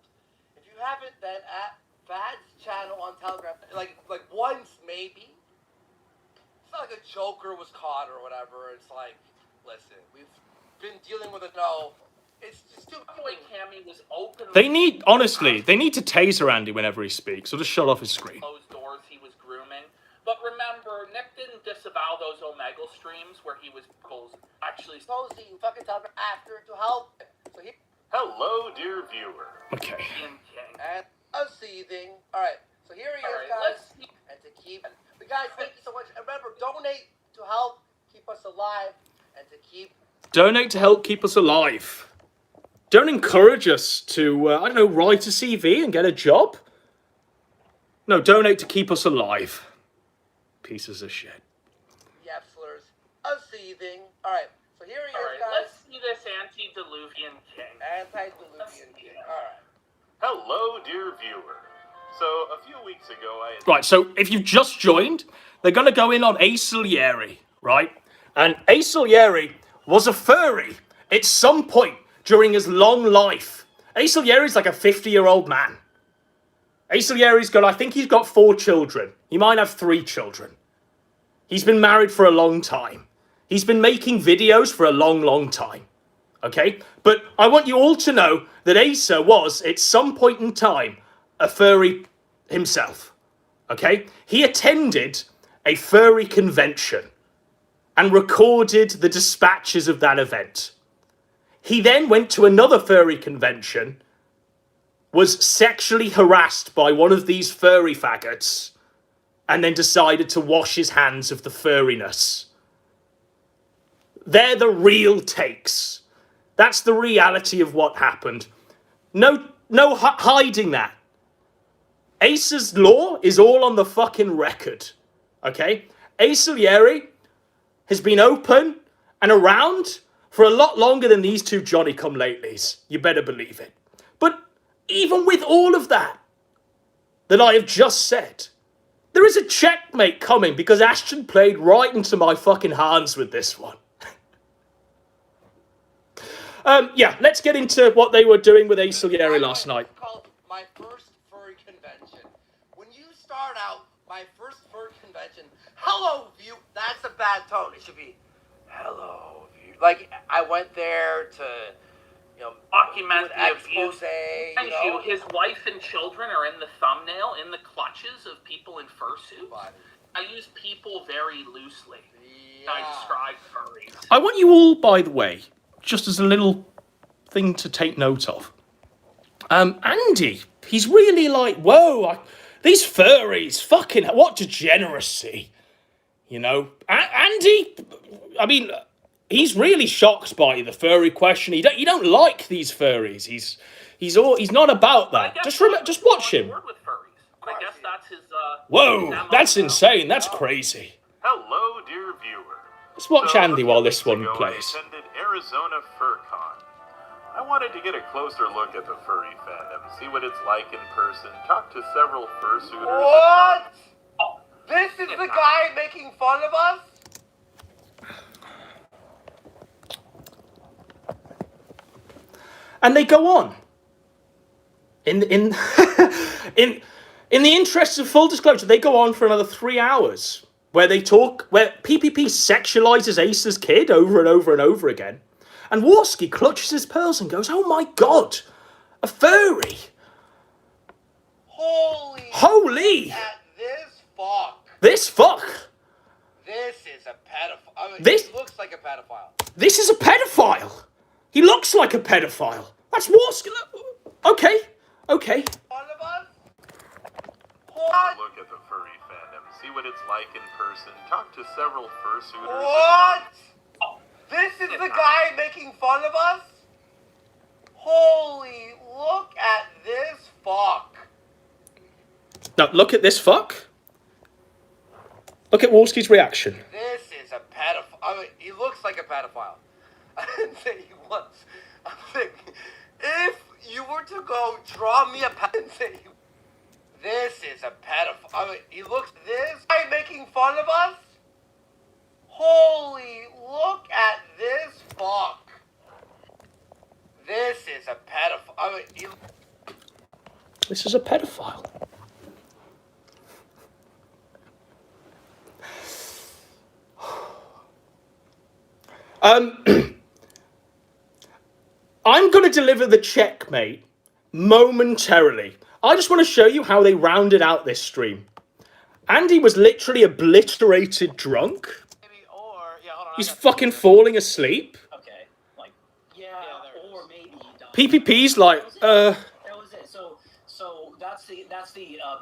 If you haven't, then at Fad's channel on Telegram, like once maybe. It's not like a Joker was caught or whatever. It's like, listen, we've been dealing with it. No, it's just too. Boy Cammy was openly. They need, honestly, they need to taser Andy whenever he speaks, or just shut off his screen. Closed doors he was grooming. But remember, Nick didn't disavow those Omegle streams where he was actually. Posting fucking Telegram after to help. So he Hello, dear viewer. Okay. Ian King. and a seething. All right, so here he All is, right, guys. let's see. And to keep, but guys, thank you so much. And remember, donate to help keep us alive and to keep. Donate to help keep us alive. Don't encourage us to, I don't know, write a CV and get a job. No, donate to keep us alive. pieces of shit. Yep, slurs. Of seething. Alright, so here he is, Alright, guys. let's see this antediluvian king. Antediluvian king. Alright. Hello, dear viewer. So, a few weeks ago, I had... Right, so if you've just joined, they're going to go in on Ace Salieri, right? And Ace Salieri was a furry at some point during his long life. Ace Salieri's like a 50-year-old man. Ace Salieri's got, I think he's got 4 children. He might have 3 children. He's been married for a long time. He's been making videos for a long, long time. Okay? But I want you all to know that Asa was, at some point in time, a furry himself. Okay? He attended a furry convention and recorded the dispatches of that event. He then went to another furry convention, was sexually harassed by one of these furry faggots, and then decided to wash his hands of the furriness. They're the real takes. That's the reality of what happened. No hiding that. Ace's law is all on the fucking record. Okay? Ace Salieri has been open and around for a lot longer than these two Johnny-come-latelys. You better believe it. But even with all of that I have just said, there is a checkmate coming because Ashton played right into my fucking hands with this one. Yeah, let's get into what they were doing with Ace Salieri last night. It's called My First Furry Convention. When you start out, My First Furry Convention, hello, view. That's a bad tone. It should be, hello, view. Like, I went there to, you know, Document the abuse. expose, Thank you. His wife and children are in the thumbnail, in the clutches of people in fursuits. I use people very loosely. Yeah. I describe furries. I want you all, by the way, just as a little thing to take note of. Andy, he's really like, whoa, these furries, fucking, what degeneracy. You know, Andy, I mean, he's really shocked by the furry question. You don't like these furries. He's not about that. Just watch him. With furries. I guess that's his. Whoa, that's insane. That's crazy. Hello, dear viewer. Let's watch So, Andy a while few this weeks one ago, plays. I attended Arizona FurCon. I wanted to get a closer look at the furry fandom, see what it's like in person, talk to several fursuiters. What? This is the guy making fun of us? And they go on. In in the interest of full disclosure, they go on for another 3 hours where PPP sexualizes Ace's kid over and over and over again. And Warski clutches his pearls and goes, "Oh my god, a furry! Holy! At this fuck. This fuck! This is a pedophile. I mean, This- he looks like a pedophile. This is a pedophile! He looks like a pedophile! That's Warski! Okay. Fun of us? What? Look at the furry fandom, see what it's like in person, talk to several fursuiters. What? This is the guy making fun of us? Holy, look at this fuck. Now, look at this fuck. Look at Warski's reaction. This is a pedophile. I mean, he looks like a pedophile. I didn't say he was. I'm thinking, if you were to go draw me a pedophile, this is a pedophile. I mean, he looks, this guy making fun of us? Holy, look at this fuck. This is a pedophile. I mean, This is a pedophile. I'm going to deliver the checkmate momentarily. I just want to show you how they rounded out this stream. Andy was literally obliterated drunk. Maybe, or, yeah, hold on. He's fucking falling asleep. Okay, like, yeah, or maybe he died. PPP's like, That was it. So that's the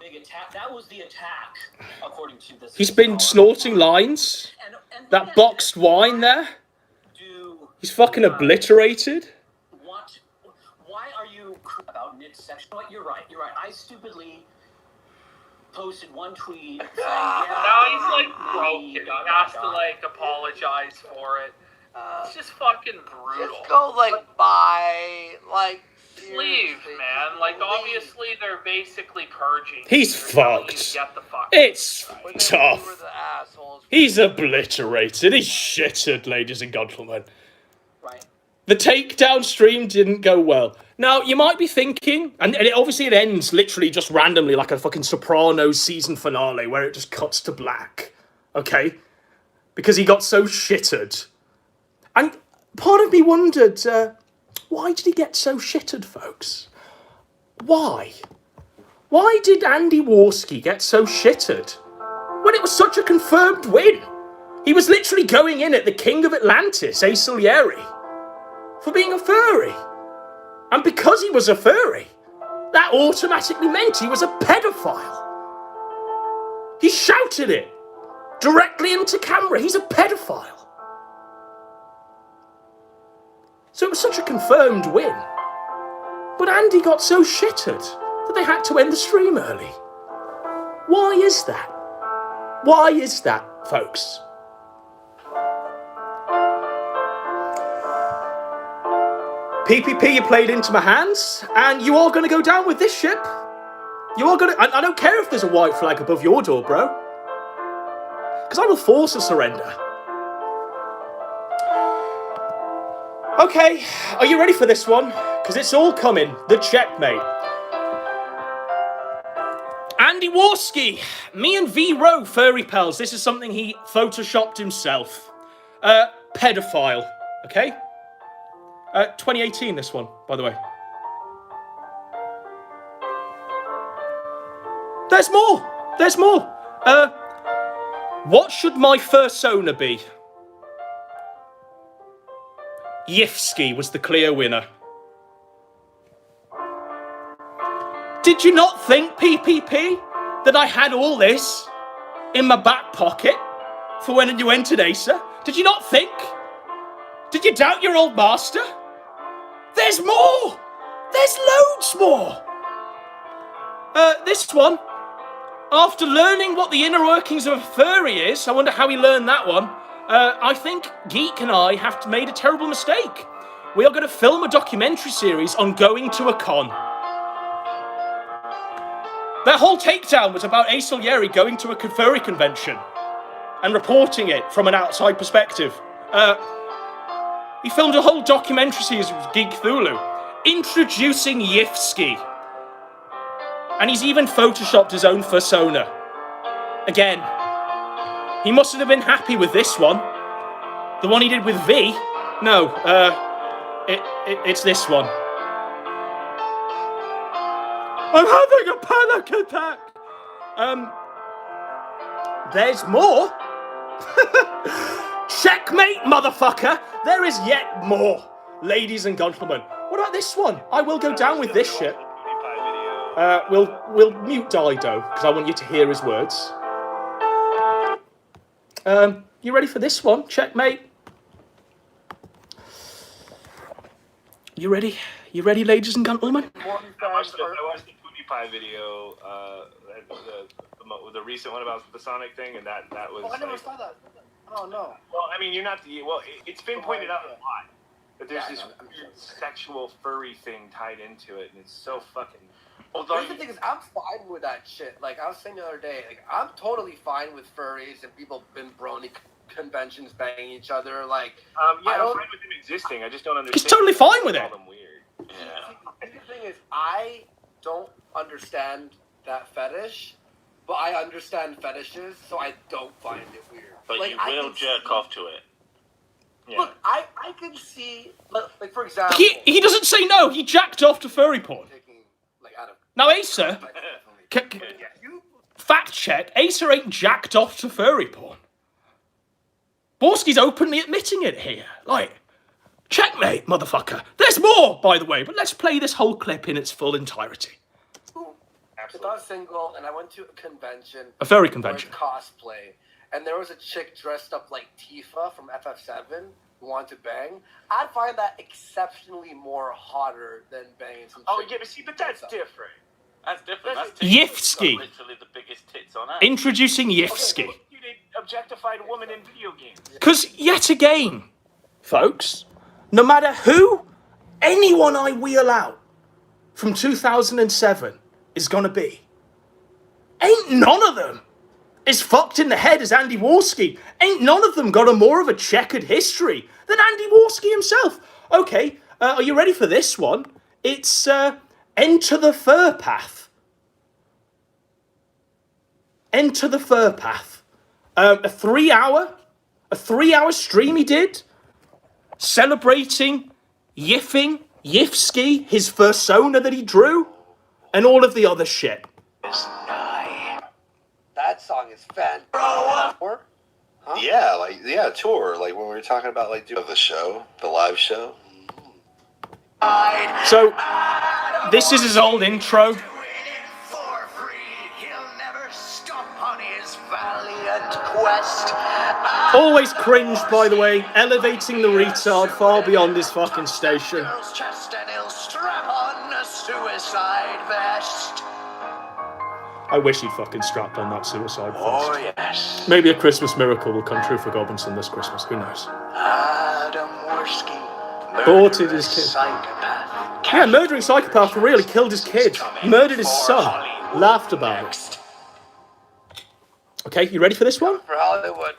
big attack. That was the attack, according to this. he's been snorting lines. And That boxed wine there. He's fucking obliterated. What? Why are you about midsection? You're right. I stupidly posted one tweet saying, Now he's like broken. He has to like apologize for it. It's just fucking brutal. Just go like buy like. Leave, man. Like, obviously, they're basically purging. He's They're telling you to fucked. get the fuck It's out. When they were tough. the assholes. He's obliterated. He's shitted, ladies and gentlemen. right. The takedown stream didn't go well. Now, you might be thinking, and obviously it ends literally just randomly like a fucking Sopranos season finale where it just cuts to black. Okay? Because he got so shitted. And part of me wondered, why did he get so shitted, folks? Why? Why did Andy Warski get so shitted when it was such a confirmed win? He was literally going in at the king of Atlantis, Ace Salieri, for being a furry. And because he was a furry, that automatically meant he was a pedophile. He shouted it directly into camera. He's a pedophile. So it was such a confirmed win. But Andy got so shitted that they had to end the stream early. Why is that? Why is that, folks? PPP, you played into my hands, and you are going to go down with this ship. You are going to... I don't care if there's a white flag above your door, bro. Because I will force a surrender. Okay, are you ready for this one? Because it's all coming. The checkmate. Andy Warski. Me and V Rowe, furry pals. This is something he photoshopped himself. Pedophile. Okay? 2018, this one, by the way. There's more. There's more. What should my fursona be? Yifsky was the clear winner. Did you not think, PPP, that I had all this in my back pocket for when you entered Acer? Did you not think? Did you doubt your old master? There's more! There's loads more! This one. After learning what the inner workings of a furry is, I wonder how he learned that one. I think Geek and I have made a terrible mistake. We are going to film a documentary series on going to a con. That whole takedown was about Ace Salieri going to a furry convention and reporting it from an outside perspective. He filmed a whole documentary series with Geek Thulu, introducing Yifsky. And he's even photoshopped his own fursona. Again, he mustn't have been happy with this one. The one he did with V. No, it's this one. I'm having a panic attack. There's more. Checkmate, motherfucker. There is yet more, ladies and gentlemen. What about this one? I will go down with this shit. We'll mute Dido because I want you to hear his words. You ready for this one? Checkmate. You ready? You ready, ladies and gentlemen? I watched the PewDiePie video, the recent one about the Sonic thing, and that was. Oh, I never saw that. Oh no. Well, I mean, you're not the. Well, it's been pointed out a lot that there's this weird sexual furry thing tied into it, and it's so fucking. The thing is, I'm fine with that shit. Like, I was saying the other day, like, I'm totally fine with furries and people in brony conventions banging each other. Like, I'm fine with them existing. I just don't understand. He's totally fine with it. Call them weird. Yeah. The thing is, I don't understand that fetish, but I understand fetishes, so I don't find it weird. But like, you will jerk off to it. Yeah. Look, I can see, like, for example... He doesn't say no. He jacked off to furry porn. Now, Acer, fact check, Acer ain't jacked off to furry porn. Borski's openly admitting it here. Like, checkmate, motherfucker. There's more, by the way, but let's play this whole clip in its full entirety. Absolutely. I was single, and I went to a convention. A furry convention. Cosplay. And there was a chick dressed up like Tifa from FF7 who wanted to bang. I'd find that exceptionally more hotter than banging some chick. But that's different. That's different. That's Yifsky. literally the biggest tits on earth. Introducing Yifsky. Okay, well, you did objectified woman in video games. Because, yet again, folks, no matter who, anyone I wheel out from 2007 is going to be, ain't none of them as fucked in the head as Andy Warski. Ain't none of them got a more of a checkered history than Andy Warski himself. Okay, are you ready for this one? It's Enter the Fur Path. Enter the Fur Path. A 3 hour stream he did, celebrating Yifsky, his fursona that he drew, and all of the other shit. That song is fantastic. Huh? Yeah, tour. Like when we were talking about like doing the show, the live show. So, this is his old intro. Always cringe, by the way, elevating the retard far beyond his fucking station. I wish he'd fucking strapped on that suicide vest. Oh, yes. Maybe a Christmas miracle will come true for Gobinson this Christmas. Who knows? Adam Worski. Aborted his kid. Yeah, murdering psychopath for real. He killed his kid. Murdered his son. Laughed about it. Okay, you ready for this one? For Hollywood.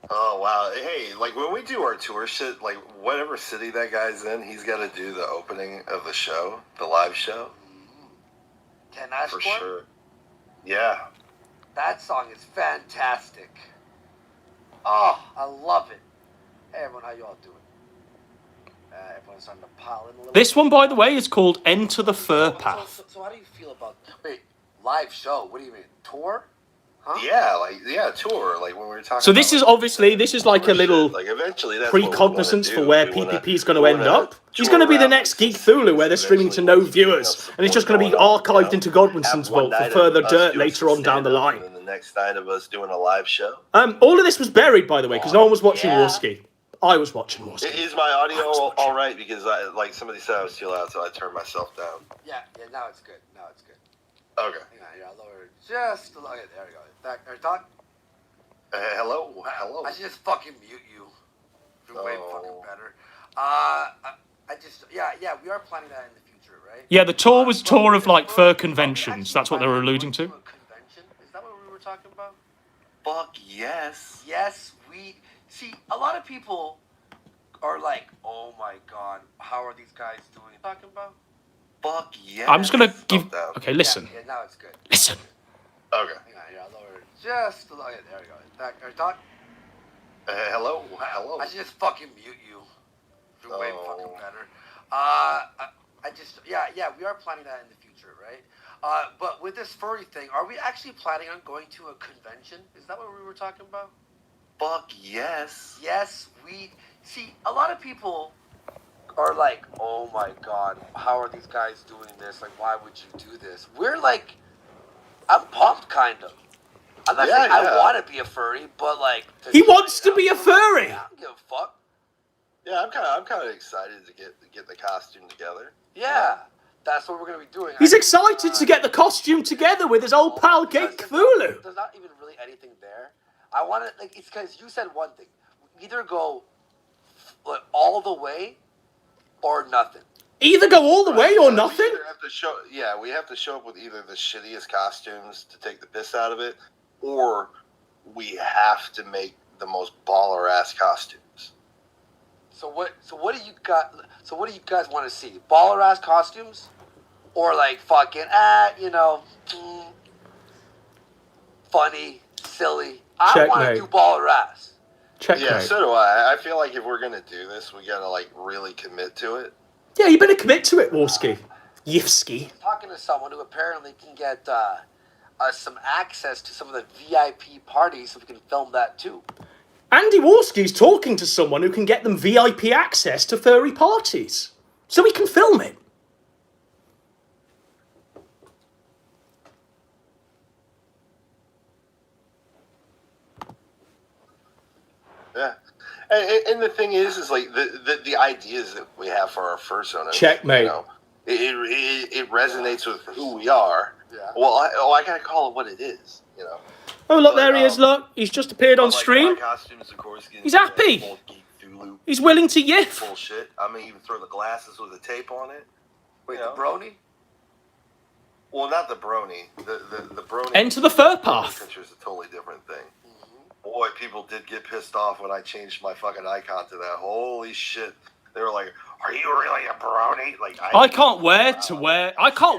Oh wow! Hey, like when we do our tour shit, like whatever city that guy's in, he's got to do the opening of the show, the live show. Can I For score? sure. Yeah. That song is fantastic. Oh, I love it. Hey everyone, how you all doing? Everyone's starting to pile in a little. This one, by the way, is called Enter the Fur Path. So how do you feel about live show? What do you mean tour? Huh? Yeah, tour. Like when we were talking. So this is obviously, this is like a little like eventually that's precognizance for where PPP is going to end up. He's going to be the next Geek Thulu, where they're streaming to no viewers, and it's just going to be archived into Godwinson's vault for further dirt later on down the line. And the next night of us doing a live show. All of this was buried, by the way, because no one was watching Warski. I was watching Warski. Is my audio all right? Because somebody said I was too loud, so I turned myself down. Yeah, now it's good. Okay. Hang on, here, I'll lower it just a little. Okay, there we go. Talk. Hello. I should just fucking mute you. You're way fucking better. We are planning that in the future, right? Yeah, the tour was tour of like fur conventions. That's what they were alluding to. Convention? Is that what we were talking about? Fuck yes. Yes, we see. A lot of people are like, "Oh my god, how are these guys doing?" Talking about? Fuck yes. I'm just gonna give. Okay, listen. Yeah, now it's good. Listen. Okay. Hang on, here, I'll lower it just a little. Okay, there we go. Talk. Hello. I should just fucking mute you. You're way fucking better. We are planning that in the future, right? But with this furry thing, are we actually planning on going to a convention? Is that what we were talking about? Fuck yes. Yes, we see. A lot of people are like, "Oh my god, how are these guys doing this? Like, why would you do this?" We're like, I'm pumped, kind of. I'm not saying I want to be a furry, but like He wants to be a furry. I don't give a fuck. Yeah, I'm kind of excited to get the costume together. Yeah, that's what we're gonna be doing. He's excited to get the costume together with his old pal Geek Cthulhu. There's not even really anything there. I want to it's because you said one thing. Either go all the way or nothing. Either go all the way or nothing. We have to show up with either the shittiest costumes to take the piss out of it, or we have to make the most baller ass costumes. So what do you got? So what do you guys want to see? Baller ass costumes, or like fucking funny, silly? I want to do baller ass. Checkmate. Yeah, so do I. I feel like if we're gonna do this, we gotta like really commit to it. Yeah, you better commit to it, Warski. Yifsky. Talking to someone who apparently can get some access to some of the VIP parties, so we can film that too. Andy Warski's talking to someone who can get them VIP access to furry parties, so he can film it. Yeah. And the thing is like the ideas that we have for our fursona. Checkmate. It resonates with who we are. Yeah. Well, I gotta call it what it is, you know. Oh, look, But, there he is, look. He's just appeared on like, stream. my costumes, of course, He's happy. full geek Thulu He's willing to yiff. bullshit. I may even throw the glasses with the tape on it. Wait, You know? the brony? Well, not the brony. The brony. Enter the fur path. Picture is a totally different thing. Boy, people did get pissed off when I changed my fucking icon to that. Holy shit! They were like, "Are you really a brony?" Like, I can't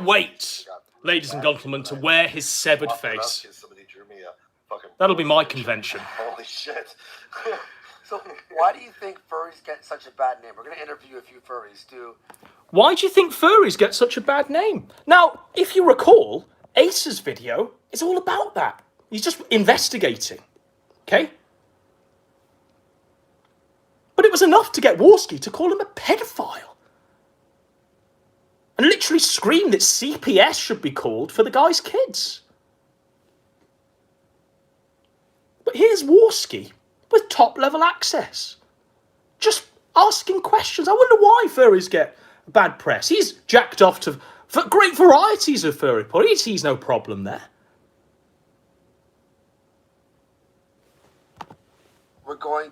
wait, ladies and gentlemen, to wear his severed face. Somebody drew me a fucking. That'll be my convention. Holy shit! So, why do you think furries get such a bad name? We're gonna interview a few furries too. Why do you think furries get such a bad name? Now, if you recall, Ace's video is all about that. He's just investigating. Okay? But it was enough to get Warski to call him a pedophile. And literally scream that CPS should be called for the guy's kids. But here's Warski with top-level access. Just asking questions. I wonder why furries get bad press. He's jacked off to great varieties of furry porn. He sees no problem there. We're gonna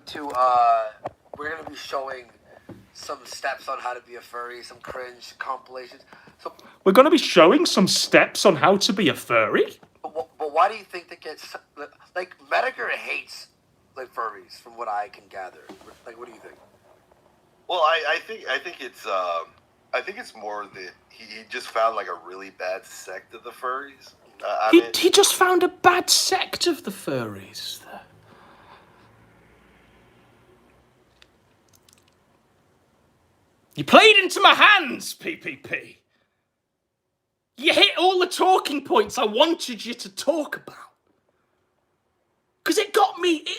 be showing some steps on how to be a furry, some cringe compilations. So, We're going to be showing some steps on how to be a furry. but why do you think that gets like Medicare hates like furries? From what I can gather, like, what do you think? Well, I think it's more that he just found like a really bad sect of the furries. He just found a bad sect of the furries. You played into my hands, PPP. You hit all the talking points I wanted you to talk about. Because it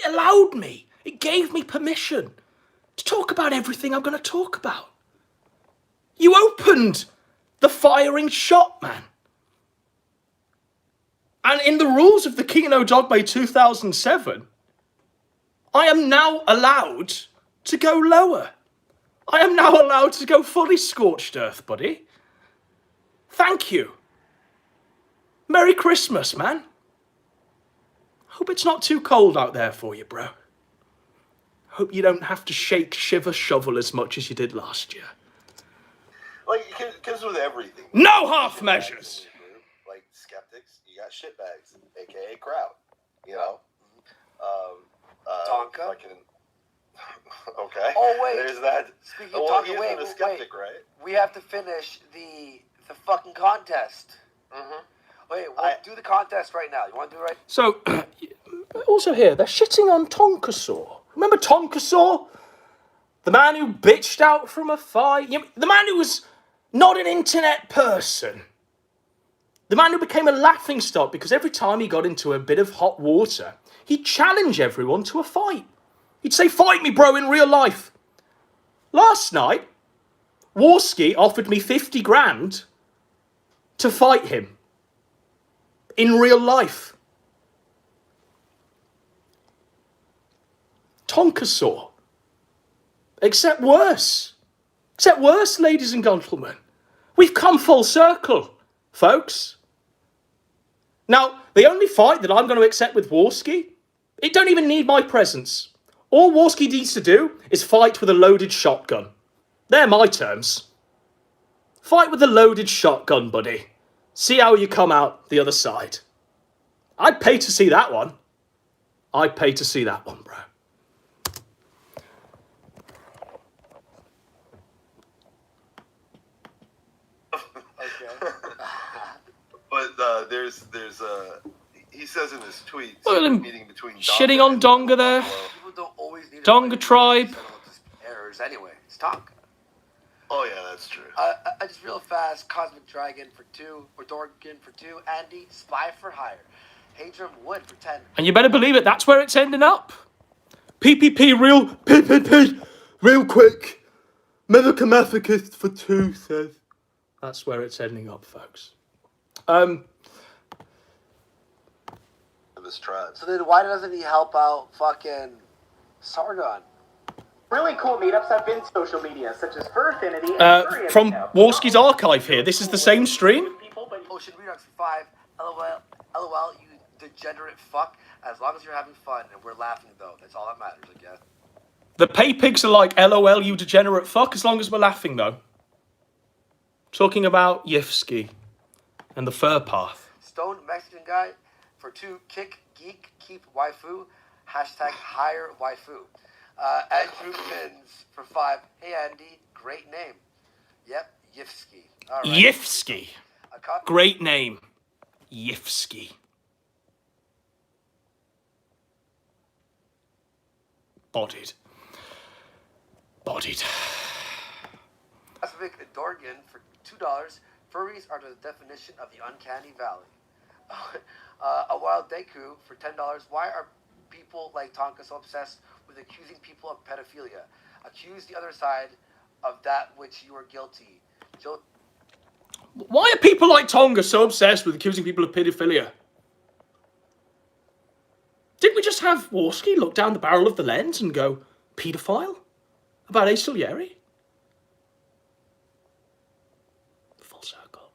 allowed me, it gave me permission to talk about everything I'm going to talk about. You opened the firing shot, man. And in the rules of the Kino Dogma 2007, I am now allowed to go lower. I am now allowed to go fully scorched earth, buddy. Thank you. Merry Christmas, man. Hope it's not too cold out there for you, bro. Hope you don't have to shake, shiver, shovel as much as you did last year. Like, because with everything. No half measures. Like skeptics, you got shitbags, aka crowd. You know. Tonka. Fucking. Okay. Oh wait. There's that. Speaking of Tonka, wait. A skeptic, right? We have to finish the fucking contest. Mm-hmm. Wait, we'll do the contest right now. You want to do it right? So, also here, they're shitting on Tonkasaw. Remember Tonkasaw? The man who bitched out from a fight? The man who was not an internet person. The man who became a laughingstock because every time he got into a bit of hot water, he'd challenge everyone to a fight. He'd say, "Fight me, bro, in real life." Last night, Warski offered me 50 grand to fight him in real life. Tonkasaw. Except worse. Except worse, ladies and gentlemen. We've come full circle, folks. Now, the only fight that I'm going to accept with Warski, it don't even need my presence. All Warski needs to do is fight with a loaded shotgun. They're my terms. Fight with a loaded shotgun, buddy. See how you come out the other side. I'd pay to see that one. I'd pay to see that one, bro. But there's he says in his tweet, meeting between shitting on Donga there. People don't always need Donga tribe. Errors anyway. It's talk. Oh yeah, that's true. I just real fast. Cosmic Dragon for 2, or Dorgan for 2, Andy Spy for Hire, Hadron Wood for 10. And you better believe it, that's where it's ending up. PPP real quick. Medicomathicist for 2 says. That's where it's ending up, folks. Of his tribe. So then why doesn't he help out fucking Sargon? really cool meetups have been social media, such as Furfinity and Furry From Meetup. Warski's archive here. This is the same stream? Ocean Redux 5, LOL, you degenerate fuck. As long as you're having fun and we're laughing, though, that's all that matters, I guess. The pay pigs are like, LOL, you degenerate fuck, as long as we're laughing, though. Talking about Yifsky and the fur path. Stoned Mexican guy for 2, kick, geek, keep waifu, hashtag hire waifu. Andrew Pins for 5, hey Andy, great name. Yep, Yifsky. All right. Yifsky. Great name. Yifsky. Bodied. Pacific Dorgan for $2. Furries are the definition of the uncanny valley. A wild Deku for $10. Why are people like Tonka so obsessed with accusing people of pedophilia? Accuse the other side of that which you are guilty. Why are people like Tonga so obsessed with accusing people of pedophilia? Didn't we just have Warski look down the barrel of the lens and go, paedophile? About Ace Salieri? Full circle.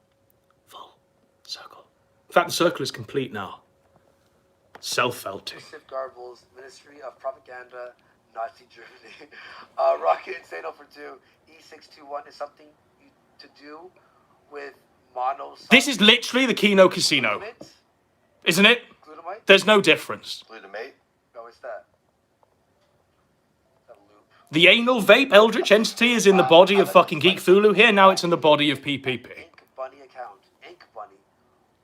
Full circle. In fact, the circle is complete now. Self-felting. Joseph Garble's Ministry of Propaganda, Nazi Germany. Rocket Insano for 2. E621 is something to do with mono. This is literally the Kino Casino. Isn't it? Glutamate? There's no difference. Glutamate? No, it's that. That loop. The anal vape eldritch entity is in the body of fucking Geek Thulu here, now it's in the body of PPP. Ink Bunny account. Ink Bunny.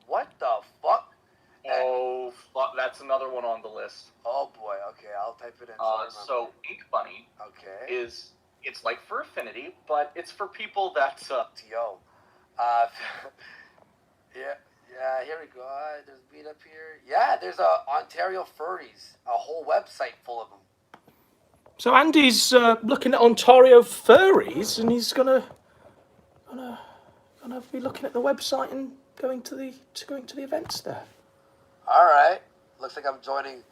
What the fuck? Oh, that's another one on the list. Oh boy, okay, I'll type it in. So Ink Bunny okay. It's like Furfinity, but it's for people that T.O. Yeah, here we go. There's a beat up here. Yeah, there's a Ontario Furries, a whole website full of them. So Andy's looking at Ontario Furries, and he's gonna be looking at the website and going to the events there. All right, looks like I'm joining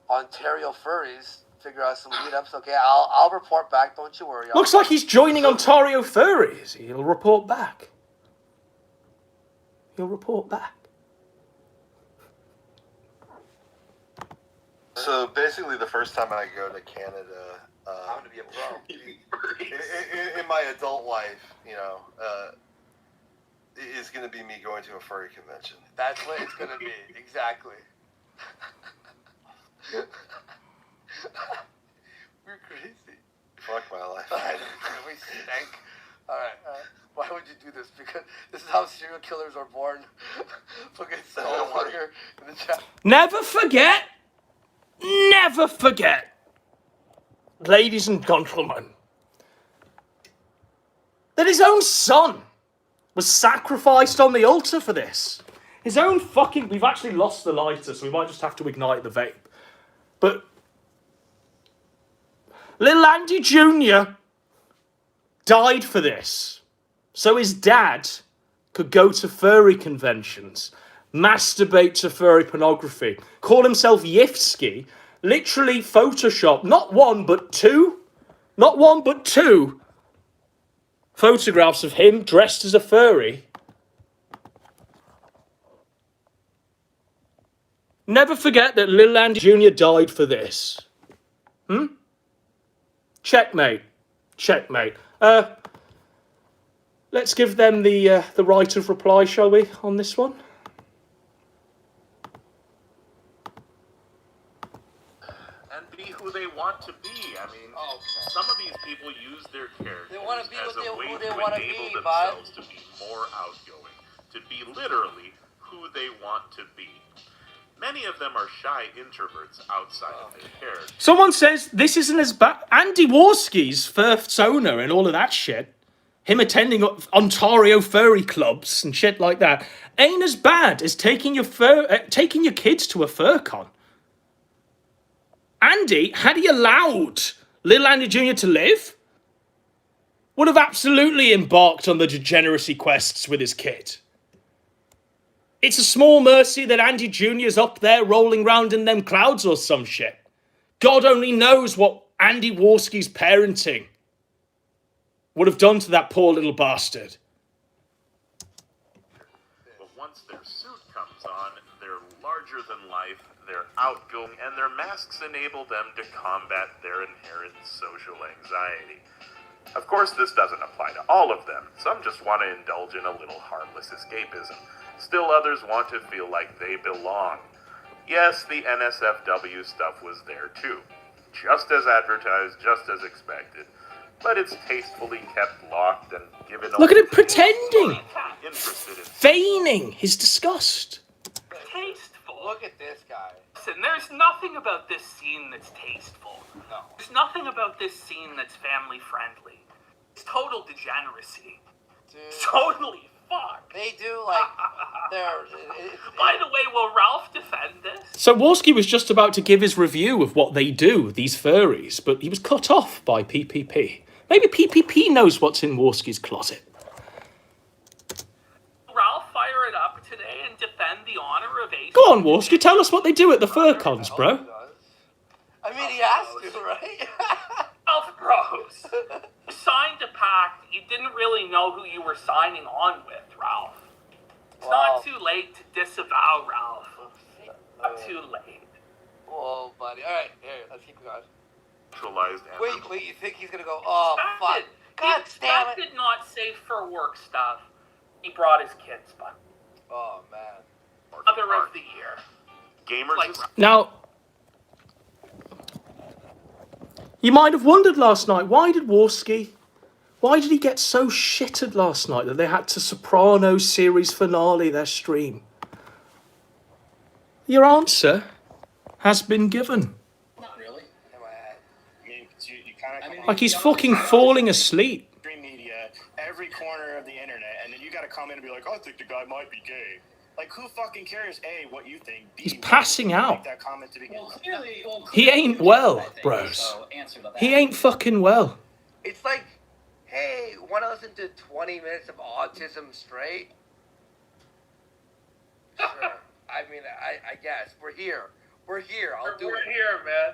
Ontario Furries. Figure out some meetups. Okay, I'll report back. Don't you worry. Looks like he's joining Ontario Furries. He'll report back. So basically, the first time I go to Canada, I'm gonna be a pro. in my adult life, is going to be me going to a furry convention. That's what it's gonna be. Exactly. We're crazy. Fuck my life. We stank. All right. Why would you do this? Because this is how serial killers are born. Fucking Soulwalker in the chat. Never forget, ladies and gentlemen, that his own son was sacrificed on the altar for this. His own fucking... We've actually lost the lighter, so we might just have to ignite the vape. But little Andy Jr. died for this. So his dad could go to furry conventions, masturbate to furry pornography, call himself Yifsky, literally Photoshop not one but two photographs of him dressed as a furry. Never forget that little Andy Jr. died for this. Checkmate. Let's give them the right of reply, shall we, on this one? And be who they want to be. I mean, some of these people use their characters They wanna be as who a way they to wanna enable be, bud. themselves to be more outgoing, to be literally who they want to be. Many of them are shy introverts outside of their character. Someone says this isn't as bad. Andy Warski's persona and all of that shit, him attending Ontario furry clubs and shit like that, ain't as bad as taking your kids to a fur con. Andy, had he allowed little Andy Jr. to live, would have absolutely embarked on the degeneracy quests with his kid. It's a small mercy that Andy Jr.'s up there rolling round in them clouds or some shit. God only knows what Andy Warski's parenting would have done to that poor little bastard. But once their suit comes on, they're larger than life, they're outgoing, and their masks enable them to combat their inherent social anxiety. Of course, this doesn't apply to all of them. Some just want to indulge in a little harmless escapism. Still others want to feel like they belong. Yes, the NSFW stuff was there too. Just as advertised, just as expected. But it's tastefully kept locked and given... Look at him pretending! Interested in... Feigning his disgust. Tasteful. Look at this guy. Listen, there's nothing about this scene that's tasteful. No. There's nothing about this scene that's family friendly. It's total degeneracy. Dude, Totally fucked. they do like they're. By the way, will Ralph defend this? So Warski was just about to give his review of what they do, these furries, but he was cut off by PPP. Maybe PPP knows what's in Warski's closet. Ralph fire it up today and defend the honor of Ace. Go on, Warski, tell us what they do at the fur cons, bro. I mean, he has to, right? Ralph Bros. You signed a pact. You didn't really know who you were signing on with, Ralph. It's not too late to disavow Ralph. Not too late. Whoa, buddy. All right, here, let's keep going. Sexualized Wait, you think he's gonna go? Oh, fuck! God He damn it! expected not safe for work stuff. He brought his kids, but Oh man. Mother of the Year. Gamers Like, Now, you might have wondered last night, why did he get so shitted last night that they had to Sopranos series finale their stream? Your answer has been given. Not really. I mean, you kind of Like he's fucking falling asleep. Mainstream media, every corner of the internet, and then you got to come in and be like, I think the guy might be gay. Like, who fucking cares? A, what you think. B, He's passing out. make that comment to begin with. He ain't well, bros. So answer to that. He ain't fucking well. It's like, hey, want to listen to 20 minutes of autism straight? Sure. I mean, I guess we're here. We're here. I'll do it. We're here, man.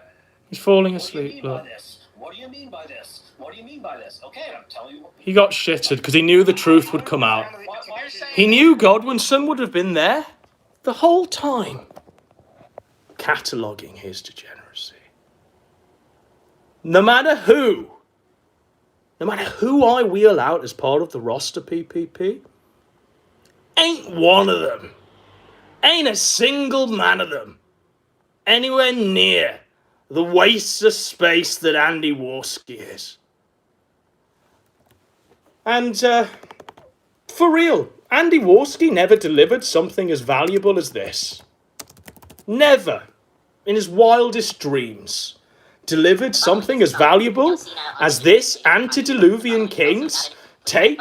He's falling What do you asleep, mean by look. this? What do you mean by this? What do you mean by this? Okay, I'm telling you. He got shitted because he knew the truth would come out. He knew Godwinson would have been there the whole time, cataloguing his degeneracy. No matter who I wheel out as part of the roster PPP, ain't one of them, ain't a single man of them anywhere near the waste of space that Andy Warski is. And, for real, Andy Warski never delivered something as valuable as this. Never, in his wildest dreams, delivered something as valuable as this Antediluvian King's take.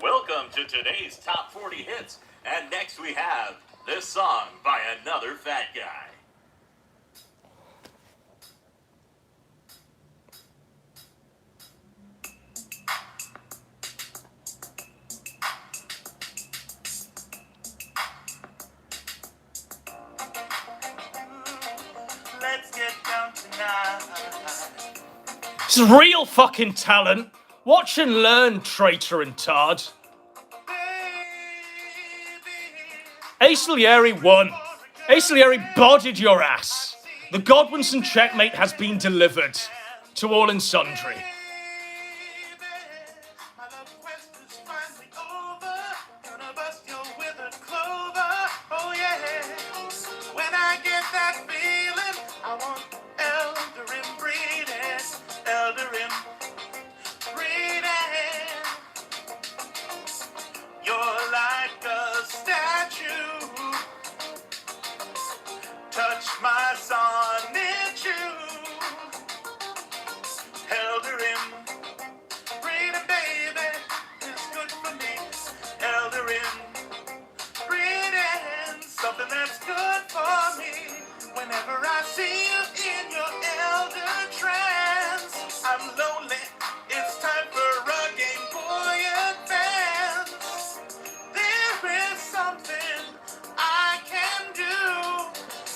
Welcome to today's Top 40 Hits, and next we have this song by another fat guy. Let's get down tonight. This is real fucking talent. Watch and learn, traitor and tard. Acellieri won. Acellieri bodied your ass. The Godwinson checkmate has been delivered to all and sundry. Touch my sonnet, Elderim, freedom, baby, is good for me. Elderim, freedom, something that's good for me. Whenever I see you in your elder trance, I'm lonely. It's time for a game for your fans. There is something I can do.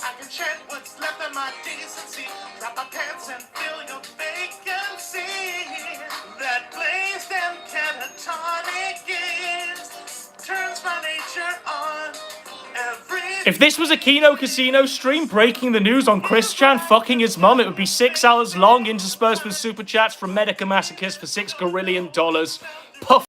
I can chant what's left of my If this was a Kino Casino stream breaking the news on Chris Chan fucking his mum, it would be 6 hours long, interspersed with super chats from Medica Masochist for $6 gorillion. Puff